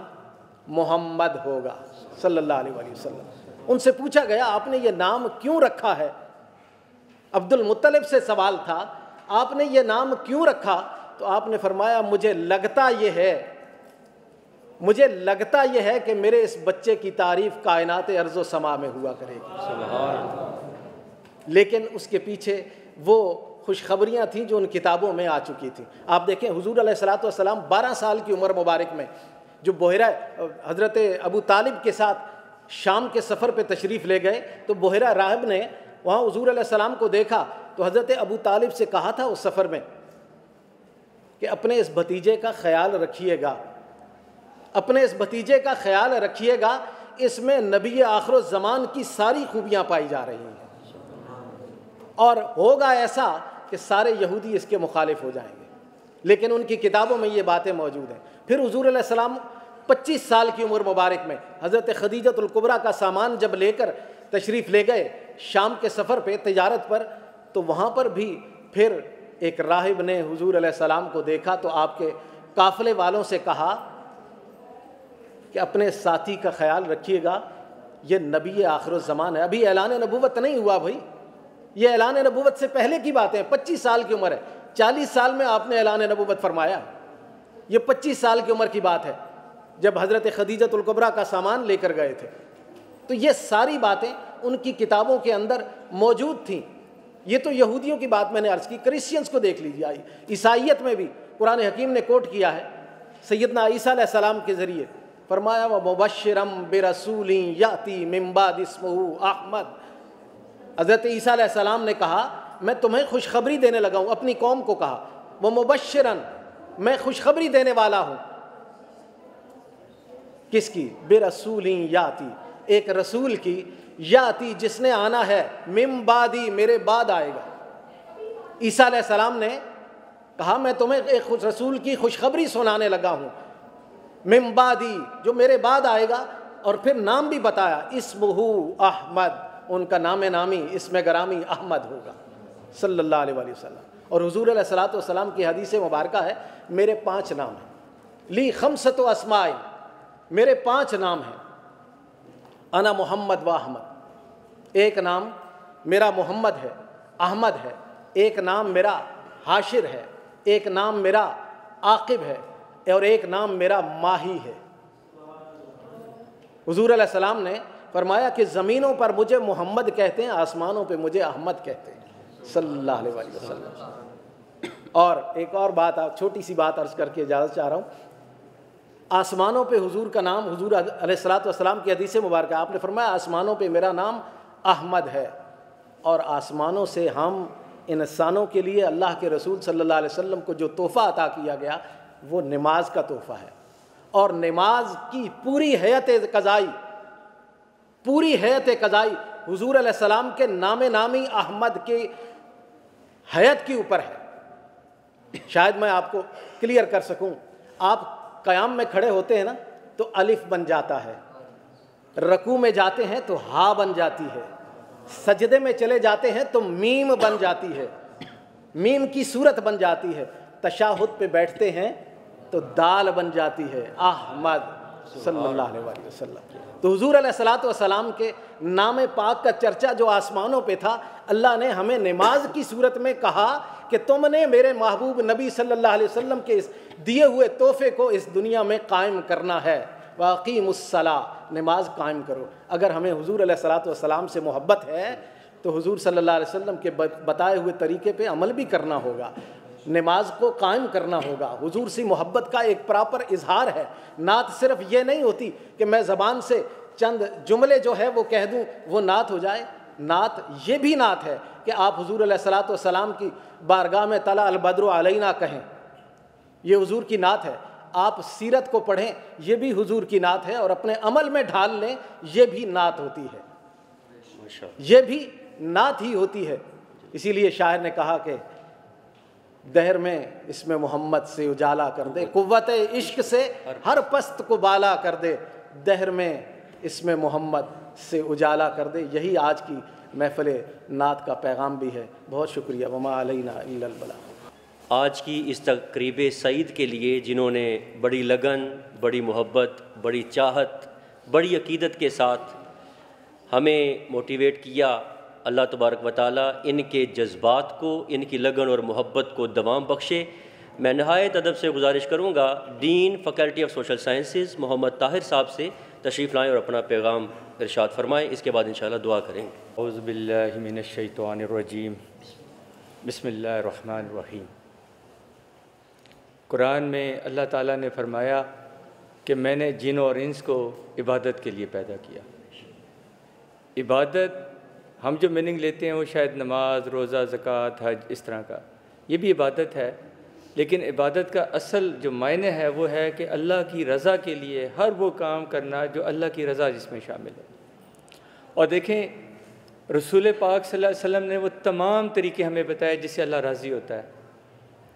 S8: محمد ہوگا صلی اللہ علیہ وآلہ وسلم۔ ان سے پوچھا گیا آپ نے یہ نام کیوں رکھا ہے؟ عبد المطلب سے سوال تھا، آپ نے یہ نام کیوں رکھا؟ تو آپ نے فرمایا مجھے لگتا یہ ہے مجھے لگتا یہ ہے کہ میرے اس بچے کی تعریف کائنات ارض و سما میں ہوا کرے گی، لیکن اس کے پیچھے وہ خوشخبریاں تھیں جو ان کتابوں میں آ چکی تھیں۔ آپ دیکھیں حضور علیہ الصلوۃ والسلام 12 سال کی عمر مبارک میں جو بحیرہ حضرت ابو طالب کے ساتھ شام کے سفر پہ تشریف لے گئے تو بحیرہ راہب نے وہاں حضور علیہ السلام کو دیکھا تو حضرت ابو طالب سے کہا تھا اس سفر میں کہ اپنے اس بھتیجے کا خیال رکھیے گا، اپنے اس بھتیجے کا خیال رکھیے گا، اس میں نبی آخر الزمان کی ساری خوبیاں پائی جا رہی ہیں، اور ہوگا ایسا کہ سارے یہودی اس کے مخالف ہو جائیں گے، لیکن ان کی کتابوں میں یہ باتیں موجود ہیں۔ پھر حضور علیہ السلام 25 سال کی عمر مبارک میں حضرت خدیجۃ الکبریٰ کا سامان جب لے کر تشریف لے گئے شام کے سفر پہ تجارت پر، تو وہاں پر بھی پھر ایک راہب نے حضور علیہ السلام کو دیکھا تو آپ کے قافلے والوں سے کہا کہ اپنے ساتھی کا خیال رکھیے گا، یہ نبی آخر الزمان ہے۔ ابھی اعلان نبوت نہیں ہوا بھائی، یہ اعلان نبوت سے پہلے کی بات ہے، 25 سال کی عمر ہے، 40 سال میں آپ نے اعلان نبوت فرمایا، یہ 25 سال کی عمر کی بات ہے جب حضرت خدیجۃ الکبریٰ کا سامان لے کر گئے تھے۔ تو یہ ساری باتیں ان کی کتابوں کے اندر موجود تھیں۔ یہ تو یہودیوں کی بات میں نے عرض کی، کرسچنس کو دیکھ لیجیے، عیسائیت میں بھی قرآن حکیم نے کوٹ کیا ہے سیدنا عیسیٰ علیہ السلام کے ذریعے، فرمایا وَمُبَشِّرًا بِرَسُولٍ يَأْتِي مِن بَعْدِ اسْمُهُ احمد۔ حضرت عیسیٰ علیہ السلام نے کہا میں تمہیں خوشخبری دینے لگا ہوں، اپنی قوم کو کہا وَمُبَشِّرًا، میں خوشخبری دینے والا ہوں، کس کی؟ بِرَسُولٍ يَأْتِي، ایک رسول کی، یاتی جس نے آنا ہے، من بعدی میرے بعد آئے گا۔ عیسیٰ علیہ السلام نے کہا میں تمہیں ایک رسول کی خوشخبری سنانے لگا ہوں، من بعدی جو میرے بعد آئے گا، اور پھر نام بھی بتایا، اسمہ احمد، ان کا نام نامی اسم گرامی احمد ہوگا صلی اللہ علیہ وآلہ وسلم۔ اور حضور علیہ الصلوۃ والسلام کی حدیث مبارکہ ہے میرے 5 نام ہیں، لی خمسۃ اسماء، میرے 5 نام ہیں، انا محمد و احمد، ایک نام میرا محمد ہے، احمد ہے، ایک نام میرا حاشر ہے، ایک نام میرا عاقب ہے، اور ایک نام میرا ماہی ہے۔ حضور علیہ السلام نے فرمایا کہ زمینوں پر مجھے محمد کہتے ہیں، آسمانوں پہ مجھے احمد کہتے ہیں صلی اللہ علیہ وآلہ وسلم۔ اور ایک اور بات، چھوٹی سی بات عرض کر کے اجازت چاہ رہا ہوں، آسمانوں پہ حضور کا نام، حضور علیہ الصلوۃ والسلام کی حدیث مبارکہ آپ نے فرمایا آسمانوں پہ میرا نام احمد ہے، اور آسمانوں سے ہم انسانوں کے لیے اللہ کے رسول صلی اللہ علیہ وسلم کو جو تحفہ عطا کیا گیا وہ نماز کا تحفہ ہے، اور نماز کی پوری ہیئت قضائی، پوری ہیئت قضائی حضور علیہ السلام کے نام نامی احمد کی ہیئت کے اوپر ہے۔ شاید میں آپ کو کلیئر کر سکوں، آپ قیام میں کھڑے ہوتے ہیں نا تو الف بن جاتا ہے، رکوع میں جاتے ہیں تو ہا بن جاتی ہے، سجدے میں چلے جاتے ہیں تو میم بن جاتی ہے، میم کی صورت بن جاتی ہے، تشہد پہ بیٹھتے ہیں تو دال بن جاتی ہے، احمد صلی اللہ علیہ وآلہ وسلم۔ تو حضور علیہ الصلوۃ والسلام کے نام پاک کا چرچا جو آسمانوں پہ تھا، اللہ نے ہمیں نماز کی صورت میں کہا کہ تم نے میرے محبوب نبی صلی اللہ علیہ وسلم کے اس دیے ہوئے تحفے کو اس دنیا میں قائم کرنا ہے، وَأَقِیمُوا الصَّلَاةَ، نماز قائم کرو۔ اگر ہمیں حضور علیہ الصلوۃ والسلام سے محبت ہے تو حضور صلی اللہ علیہ وسلم کے بتائے ہوئے طریقے پہ عمل بھی کرنا ہوگا، نماز کو قائم کرنا ہوگا۔ حضور سے محبت کا ایک پراپر اظہار ہے۔ نعت صرف یہ نہیں ہوتی کہ میں زبان سے چند جملے جو ہے وہ کہہ دوں وہ نعت ہو جائے، نعت یہ بھی نعت ہے کہ آپ حضور علیہ الصلوۃ والسلام کی بارگاہ میں طلع البدر علینا کہیں، یہ حضور کی نعت ہے۔ آپ سیرت کو پڑھیں، یہ بھی حضور کی نعت ہے، اور اپنے عمل میں ڈھال لیں، یہ بھی نعت ہوتی ہے، یہ بھی نعت ہی ہوتی ہے۔ اسی لیے شاعر نے کہا کہ دہر میں اس میں محمد سے اجالا کر دے، قوت عشق سے ہر پست کو بالا کر دے، دہر میں اس میں محمد سے اجالا کر دے۔ یہی آج کی محفل نعت کا پیغام بھی ہے۔ بہت شکریہ، وما علینا الا البلاغ۔
S4: آج کی اس تقریب سعید کے لیے جنہوں نے بڑی لگن، بڑی محبت، بڑی چاہت، بڑی عقیدت کے ساتھ ہمیں موٹیویٹ کیا، اللہ تبارک و تعالیٰ ان کے جذبات کو، ان کی لگن اور محبت کو دوام بخشے۔ میں نہایت ادب سے گزارش کروں گا dean faculty of social sciences Muhammad Tahir صاحب سے تشریف لائیں اور اپنا پیغام ارشاد فرمائیں. اس کے بعد انشاءاللہ دعا کریں گے.
S9: اعوذ باللہ من الشیطان الرجیم بسم اللہ الرحمن الرحیم. قرآن میں اللہ تعالیٰ نے فرمایا کہ میں نے جنوں اور انس کو عبادت کے لیے پیدا کیا. عبادت ہم جو میننگ لیتے ہیں وہ شاید نماز، روزہ، زکوٰۃ، حج اس طرح کا، یہ بھی عبادت ہے، لیکن عبادت کا اصل جو معنی ہے وہ ہے کہ اللہ کی رضا کے لیے ہر وہ کام کرنا جو اللہ کی رضا جس میں شامل ہے. اور دیکھیں رسول پاک صلی اللہ علیہ وسلم نے وہ تمام طریقے ہمیں بتائے جس سے اللہ راضی ہوتا ہے،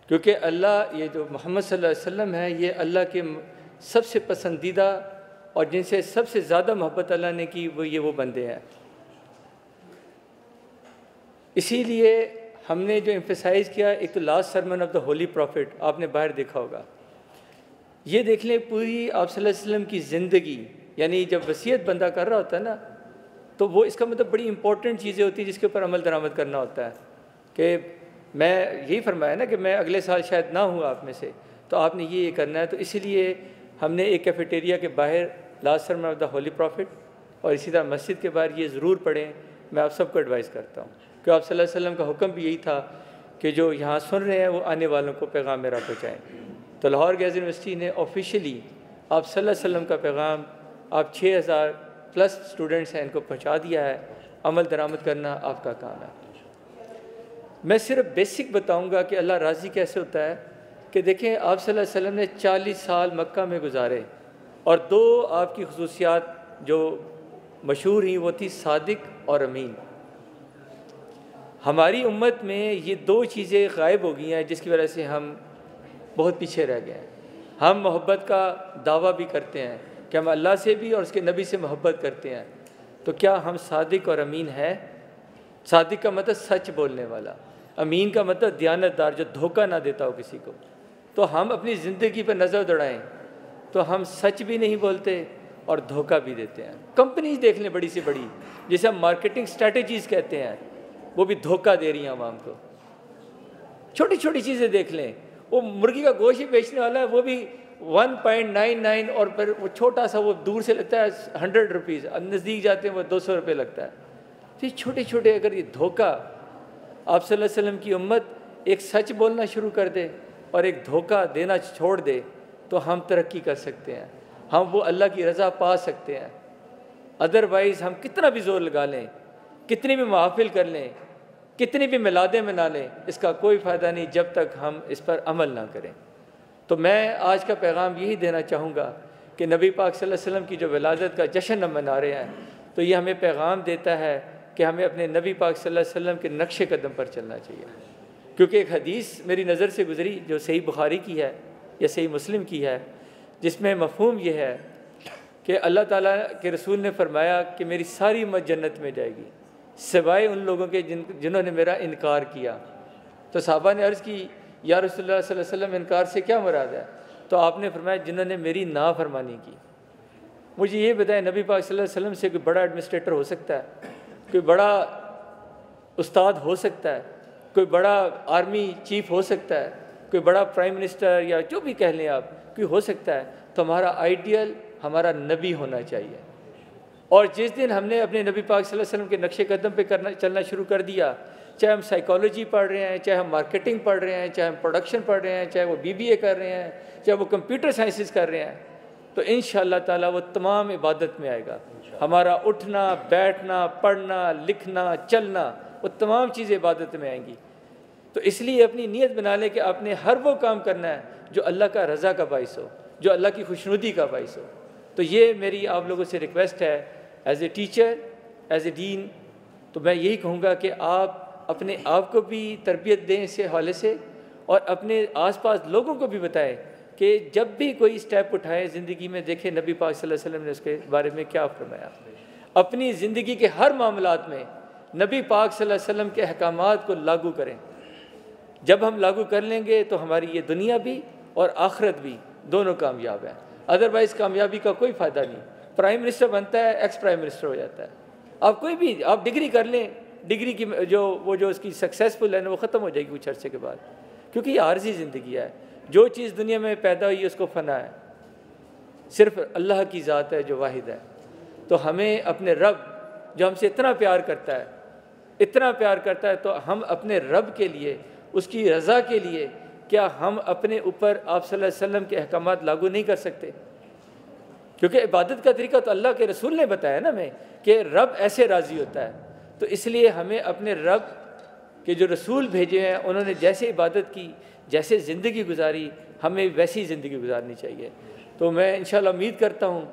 S9: کیونکہ اللہ یہ جو محمد صلی اللہ علیہ وسلم ہے یہ اللہ کے سب سے پسندیدہ اور جن سے سب سے زیادہ محبت اللہ نے کی وہ بندے ہیں. اسی لیے ہم نے جو ایمفیسائز کیا، ایک تو last sermon of the holy prophet آپ نے باہر دیکھا ہوگا. یہ دیکھ لیں پوری آپ صلی اللہ علیہ وسلم کی زندگی، یعنی جب وصیت بندہ کر رہا ہوتا ہے نا تو وہ اس کا مطلب بڑی امپورٹنٹ چیزیں ہوتی ہیں جس کے اوپر عمل درآمد کرنا ہوتا ہے. کہ میں یہی فرمایا نا کہ میں اگلے سال شاید نہ ہوں آپ میں سے، تو آپ نے یہ کرنا ہے. تو اسی لیے ہم نے ایک کیفیٹیریا کے باہر last sermon of the holy prophet اور اسی طرح مسجد کے باہر یہ ضرور پڑھیں. میں آپ سب کو ایڈوائز کرتا ہوں کہ آپ صلی اللہ علیہ وسلم کا حکم بھی یہی تھا کہ جو یہاں سن رہے ہیں وہ آنے والوں کو پیغام میرا پہنچائیں. تو لاہور گرلز یونیورسٹی نے آفیشیلی آپ صلی اللہ علیہ وسلم کا پیغام، آپ 6000 پلس اسٹوڈنٹس ہیں ان کو پہنچا دیا ہے. عمل درآمد کرنا آپ کا کام ہے. میں صرف بیسک بتاؤں گا کہ اللہ راضی کیسے ہوتا ہے. کہ دیکھیں آپ صلی اللہ علیہ وسلم نے 40 سال مکہ میں گزارے اور دو آپ کی خصوصیات جو مشہور ہیں وہ تھی صادق اور امین. ہماری امت میں یہ دو چیزیں غائب ہو گئی ہیں جس کی وجہ سے ہم بہت پیچھے رہ گئے ہیں. ہم محبت کا دعویٰ بھی کرتے ہیں کہ ہم اللہ سے بھی اور اس کے نبی سے محبت کرتے ہیں، تو کیا ہم صادق اور امین ہیں؟ صادق کا مطلب سچ بولنے والا، امین کا مطلب دیانتدار جو دھوکہ نہ دیتا ہو کسی کو. تو ہم اپنی زندگی پر نظر دوڑائیں تو ہم سچ بھی نہیں بولتے اور دھوکہ بھی دیتے ہیں. کمپنیز دیکھ لیں بڑی سے بڑی جسے ہم مارکیٹنگ اسٹریٹجیز کہتے ہیں، وہ بھی دھوکہ دے رہی ہیں عوام کو. چھوٹی چھوٹی چیزیں دیکھ لیں، وہ مرغی کا گوشت ہی بیچنے والا ہے وہ بھی 1.99 اور پھر وہ چھوٹا سا وہ دور سے لگتا ہے 100 روپیز، نزدیک جاتے ہیں وہ 200 روپے لگتا ہے. تو یہ چھوٹے چھوٹے اگر یہ دھوکہ آپ صلی اللہ علیہ وسلم کی امت ایک سچ بولنا شروع کر دے اور ایک دھوکہ دینا چھوڑ دے تو ہم ترقی کر سکتے ہیں، ہم وہ اللہ کی رضا پا سکتے ہیں. ادروائز ہم کتنا بھی زور لگا لیں، کتنی بھی محافل کر لیں، کتنی بھی میلادیں منا لیں، اس کا کوئی فائدہ نہیں جب تک ہم اس پر عمل نہ کریں. تو میں آج کا پیغام یہی دینا چاہوں گا کہ نبی پاک صلی اللہ علیہ وسلم کی جو ولادت کا جشن ہم منا رہے ہیں تو یہ ہمیں پیغام دیتا ہے کہ ہمیں اپنے نبی پاک صلی اللہ علیہ وسلم کے نقش قدم پر چلنا چاہیے. کیونکہ ایک حدیث میری نظر سے گزری جو صحیح بخاری کی ہے یا صحیح مسلم کی ہے، جس میں مفہوم یہ ہے کہ اللہ تعالیٰ کے رسول نے فرمایا کہ میری ساری امت جنت میں جائے گی سوائے ان لوگوں کے جنہوں نے میرا انکار کیا. تو صحابہ نے عرض کی یا رسول اللہ صلی اللہ علیہ وسلم انکار سے کیا مراد ہے؟ تو آپ نے فرمایا جنہوں نے میری نافرمانی کی. مجھے یہ بتائیں نبی پاک صلی اللہ علیہ وسلم سے کوئی بڑا ایڈمنسٹریٹر ہو سکتا ہے، کوئی بڑا استاد ہو سکتا ہے، کوئی بڑا آرمی چیف ہو سکتا ہے، کوئی بڑا پرائم منسٹر یا جو بھی کہہ لیں آپ، کوئی ہو سکتا ہے؟ تو ہمارا آئیڈیل ہمارا نبی ہونا چاہیے. اور جس دن ہم نے اپنے نبی پاک صلی اللہ علیہ وسلم کے نقش قدم پہ چلنا شروع کر دیا، چاہے ہم سائیکالوجی پڑھ رہے ہیں، چاہے ہم مارکیٹنگ پڑھ رہے ہیں، چاہے ہم پروڈکشن پڑھ رہے ہیں، چاہے وہ BBA کر رہے ہیں، چاہے وہ کمپیوٹر سائنسز کر رہے ہیں، تو انشاءاللہ تعالیٰ وہ تمام عبادت میں آئے گا. ہمارا اٹھنا، بیٹھنا، پڑھنا، لکھنا، چلنا، وہ تمام چیزیں عبادت میں آئیں گی. تو اس لیے اپنی نیت بنا لیں کہ آپ نے ہر وہ کام کرنا ہے جو اللہ کا رضا کا باعث ہو، جو اللہ کی خوشنودی کا باعث ہو. تو یہ میری آپ لوگوں سے ریکویسٹ ہے as a teacher, as a dean. تو میں یہی کہوں گا کہ آپ اپنے آپ کو بھی تربیت دیں اس حوالے سے اور اپنے آس پاس لوگوں کو بھی بتائیں کہ جب بھی کوئی اسٹیپ اٹھائیں زندگی میں دیکھیں نبی پاک صلی اللہ علیہ وسلم نے اس کے بارے میں کیا فرمایا. اپنی زندگی کے ہر معاملات میں نبی پاک صلی اللہ علیہ وسلم کے احکامات کو لاگو کریں. جب ہم لاگو کر لیں گے تو ہماری یہ دنیا بھی اور آخرت بھی دونوں کامیاب ہیں. ادروائز کامیابی کا کوئی فائدہ نہیں. پرائم منسٹر بنتا ہے، ایکس پرائم منسٹر ہو جاتا ہے. آپ کوئی بھی آپ ڈگری کر لیں، ڈگری کی جو اس کی سکسیسفل ہے نا وہ ختم ہو جائے گی کچھ عرصے کے بعد، کیونکہ یہ عارضی زندگی ہے. جو چیز دنیا میں پیدا ہوئی اس کو فنا ہے، صرف اللہ کی ذات ہے جو واحد ہے۔ تو ہمیں اپنے رب جو ہم سے اتنا پیار کرتا ہے، اتنا پیار کرتا ہے، تو ہم اپنے رب کے لیے، اس کی رضا کے لیے، کیا ہم اپنے اوپر آپ صلی اللہ علیہ وسلم کے احکامات لاگو نہیں کر سکتے؟ کیونکہ عبادت کا طریقہ تو اللہ کے رسول نے بتایا نا ہمیں کہ رب ایسے راضی ہوتا ہے۔ تو اس لیے ہمیں اپنے رب کے جو رسول بھیجے ہیں انہوں نے جیسے عبادت کی، جیسے زندگی گزاری، ہمیں ویسی زندگی گزارنی چاہیے۔ تو میں انشاءاللہ امید کرتا ہوں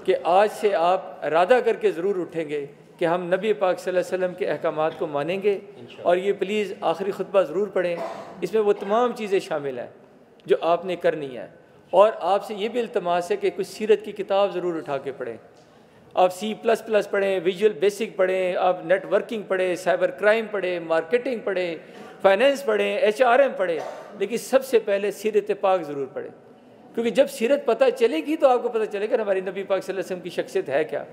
S9: کہ آج سے آپ ارادہ کر کے ضرور اٹھیں گے کہ ہم نبی پاک صلی اللہ علیہ وسلم کے احکامات کو مانیں گے، اور یہ پلیز آخری خطبہ ضرور پڑھیں، اس میں وہ تمام چیزیں شامل ہیں جو آپ نے کرنی ہے۔ اور آپ سے یہ بھی التماس ہے کہ کچھ سیرت کی کتاب ضرور اٹھا کے پڑھیں۔ آپ C++ پڑھیں، ویژول بیسک پڑھیں، آپ نیٹ ورکنگ پڑھیں، سائبر کرائم پڑھیں، مارکیٹنگ پڑھیں، فائنینس پڑھیں، HRM پڑھیں، لیکن سب سے پہلے سیرت پاک ضرور پڑھیں، کیونکہ جب سیرت پتہ چلے گی تو آپ کو پتہ چلے گا ہماری نبی پاک صلی اللہ علیہ وسلم کی شخصیت ہے کیا۔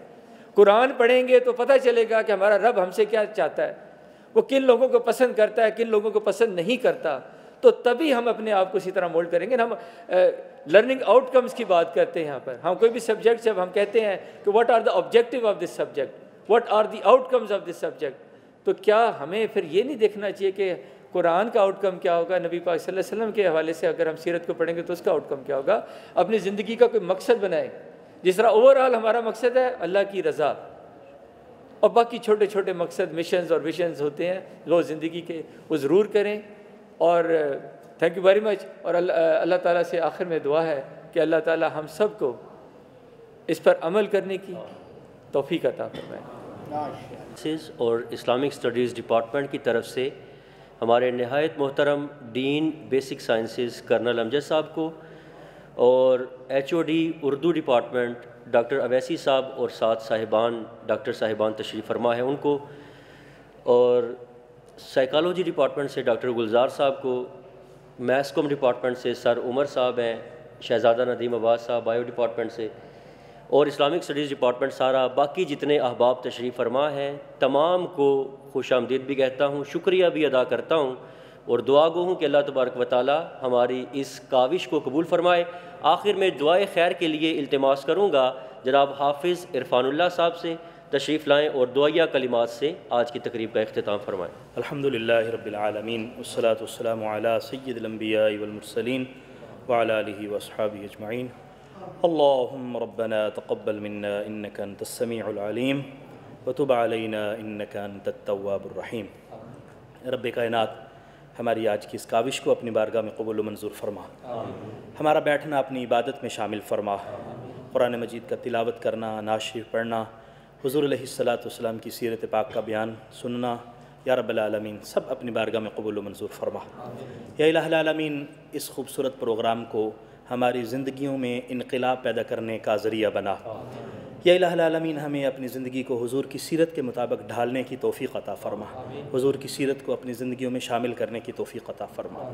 S9: قرآن پڑھیں گے تو پتہ چلے گا کہ ہمارا رب ہم سے کیا چاہتا ہے، وہ کن لوگوں کو پسند کرتا ہے، کن لوگوں کو پسند نہیں کرتا، تو تبھی ہم اپنے آپ کو اسی طرح مولڈ کریں گے۔ ہم لرننگ آؤٹ کمز کی بات کرتے ہیں یہاں پر، ہم کوئی بھی سبجیکٹ جب ہم کہتے ہیں کہ what are the objective of this subject, what are the outcomes of this subject, تو کیا ہمیں پھر یہ نہیں دیکھنا چاہیے کہ قرآن کا آؤٹ کم کیا ہوگا، نبی پاک صلی اللہ علیہ وسلم کے حوالے سے اگر ہم سیرت کو پڑھیں گے تو اس کا آؤٹ کم کیا ہوگا۔ اپنی زندگی کا کوئی مقصد بنائیں، جس طرح اوورآل ہمارا مقصد ہے اللہ کی رضا، اور باقی چھوٹے چھوٹے مقصد، مشنز اور ویژنز ہوتے ہیں وہ زندگی کے، وہ ضرور کریں۔ اور تھینک یو ویری مچ۔ اور اللہ تعالیٰ سے آخر میں دعا ہے کہ اللہ تعالیٰ ہم سب کو اس پر عمل کرنے کی توفیق عطا فرمائے۔
S4: اور اسلامک اسٹڈیز ڈپارٹمنٹ کی طرف سے ہمارے نہایت محترم ڈین بیسک سائنسز کرنل امجد صاحب کو، اور HOD Urdu department doctor Owaisi صاحب اور 7 صاحبان ڈاکٹر صاحبان تشریف فرما ہیں ان کو، اور سائیکالوجی ڈپارٹمنٹ سے ڈاکٹر گلزار صاحب کو، میس کوم ڈپارٹمنٹ سے سر عمر صاحب ہیں، شہزادہ ندیم عباس صاحب بایو ڈپارٹمنٹ سے، اور اسلامک اسٹڈیز ڈپارٹمنٹ سارا، باقی جتنے احباب تشریف فرما ہیں تمام کو خوش آمدید بھی کہتا ہوں، شکریہ بھی ادا کرتا ہوں، اور دعا گو ہوں کہ اللہ تبارک و تعالی ہماری اس کاوش کو قبول فرمائے۔ آخر میں دعائے خیر کے لیے التماس کروں گا جناب حافظ عرفان اللہ صاحب سے تشریف لائیں اور دعائیہ کلمات سے آج کی تقریب کا اختتام فرمائیں۔
S10: الحمدللہ رب العالمین والصلاة والسلام علی سید الانبیاء والمرسلین وعلی آلہ واصحابہ اجمعین۔ اللہم ربنا تقبل منا انک انت السمیع العلیم وتب علینا انک انت التواب الرحیم۔ رب کائنات ہماری آج کی اس کاوش کو اپنی بارگاہ میں قبول و منظور فرما، ہمارا بیٹھنا اپنی عبادت میں شامل فرما، قرآن مجید کا تلاوت کرنا، نعت شریف پڑھنا، حضور علیہ الصلاۃ کی سیرت پاک کا بیان سننا، یا رب العالمین سب اپنی بارگاہ میں قبول و منظور فرما۔ یا الہ العالمین اس خوبصورت پروگرام کو ہماری زندگیوں میں انقلاب پیدا کرنے کا ذریعہ بنا۔ یا الہ العالمین ہمیں اپنی زندگی کو حضور کی سیرت کے مطابق ڈھالنے کی توفیق عطا فرما، حضور کی سیرت کو اپنی زندگیوں میں شامل کرنے کی توفیق عطا فرما۔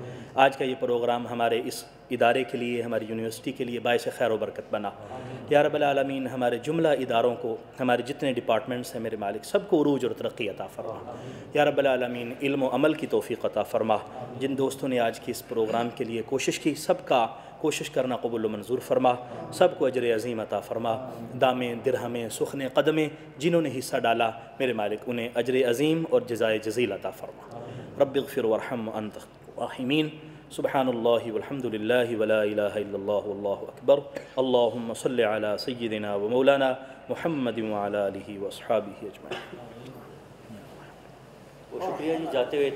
S10: آج کا یہ پروگرام ہمارے اس ادارے کے لیے، ہماری یونیورسٹی کے لیے باعث خیر و برکت بنا۔ یا رب العالمین ہمارے جملہ اداروں کو، ہمارے جتنے ڈپارٹمنٹس ہیں میرے مالک، سب کو عروج اور ترقی عطا فرما۔ یا رب العالمین علم و عمل کی توفیق عطا فرما۔ جن دوستوں نے آج کی اس پروگرام کے لیے کوشش کی، سب کا کوشش کرنا قبول و منظور فرما، سب کو اجر عظیم عطا فرما۔ دامیں، درہمیں، سخنیں، قدمیں جنہوں نے حصہ ڈالا میرے مالک انہیں اجر عظیم اور جزائے جزیل عطا فرما۔ رب اغفر وارحم وانت الراحمین۔ سبحان اللہ والحمد للہ ولا الہ الا اللہ واللہ اکبر۔ اللہم صل علی سیدنا و مولانا محمد وعلی آلہ واصحابہ اجمعین۔
S4: شکریہ جی، جاتے ہوئے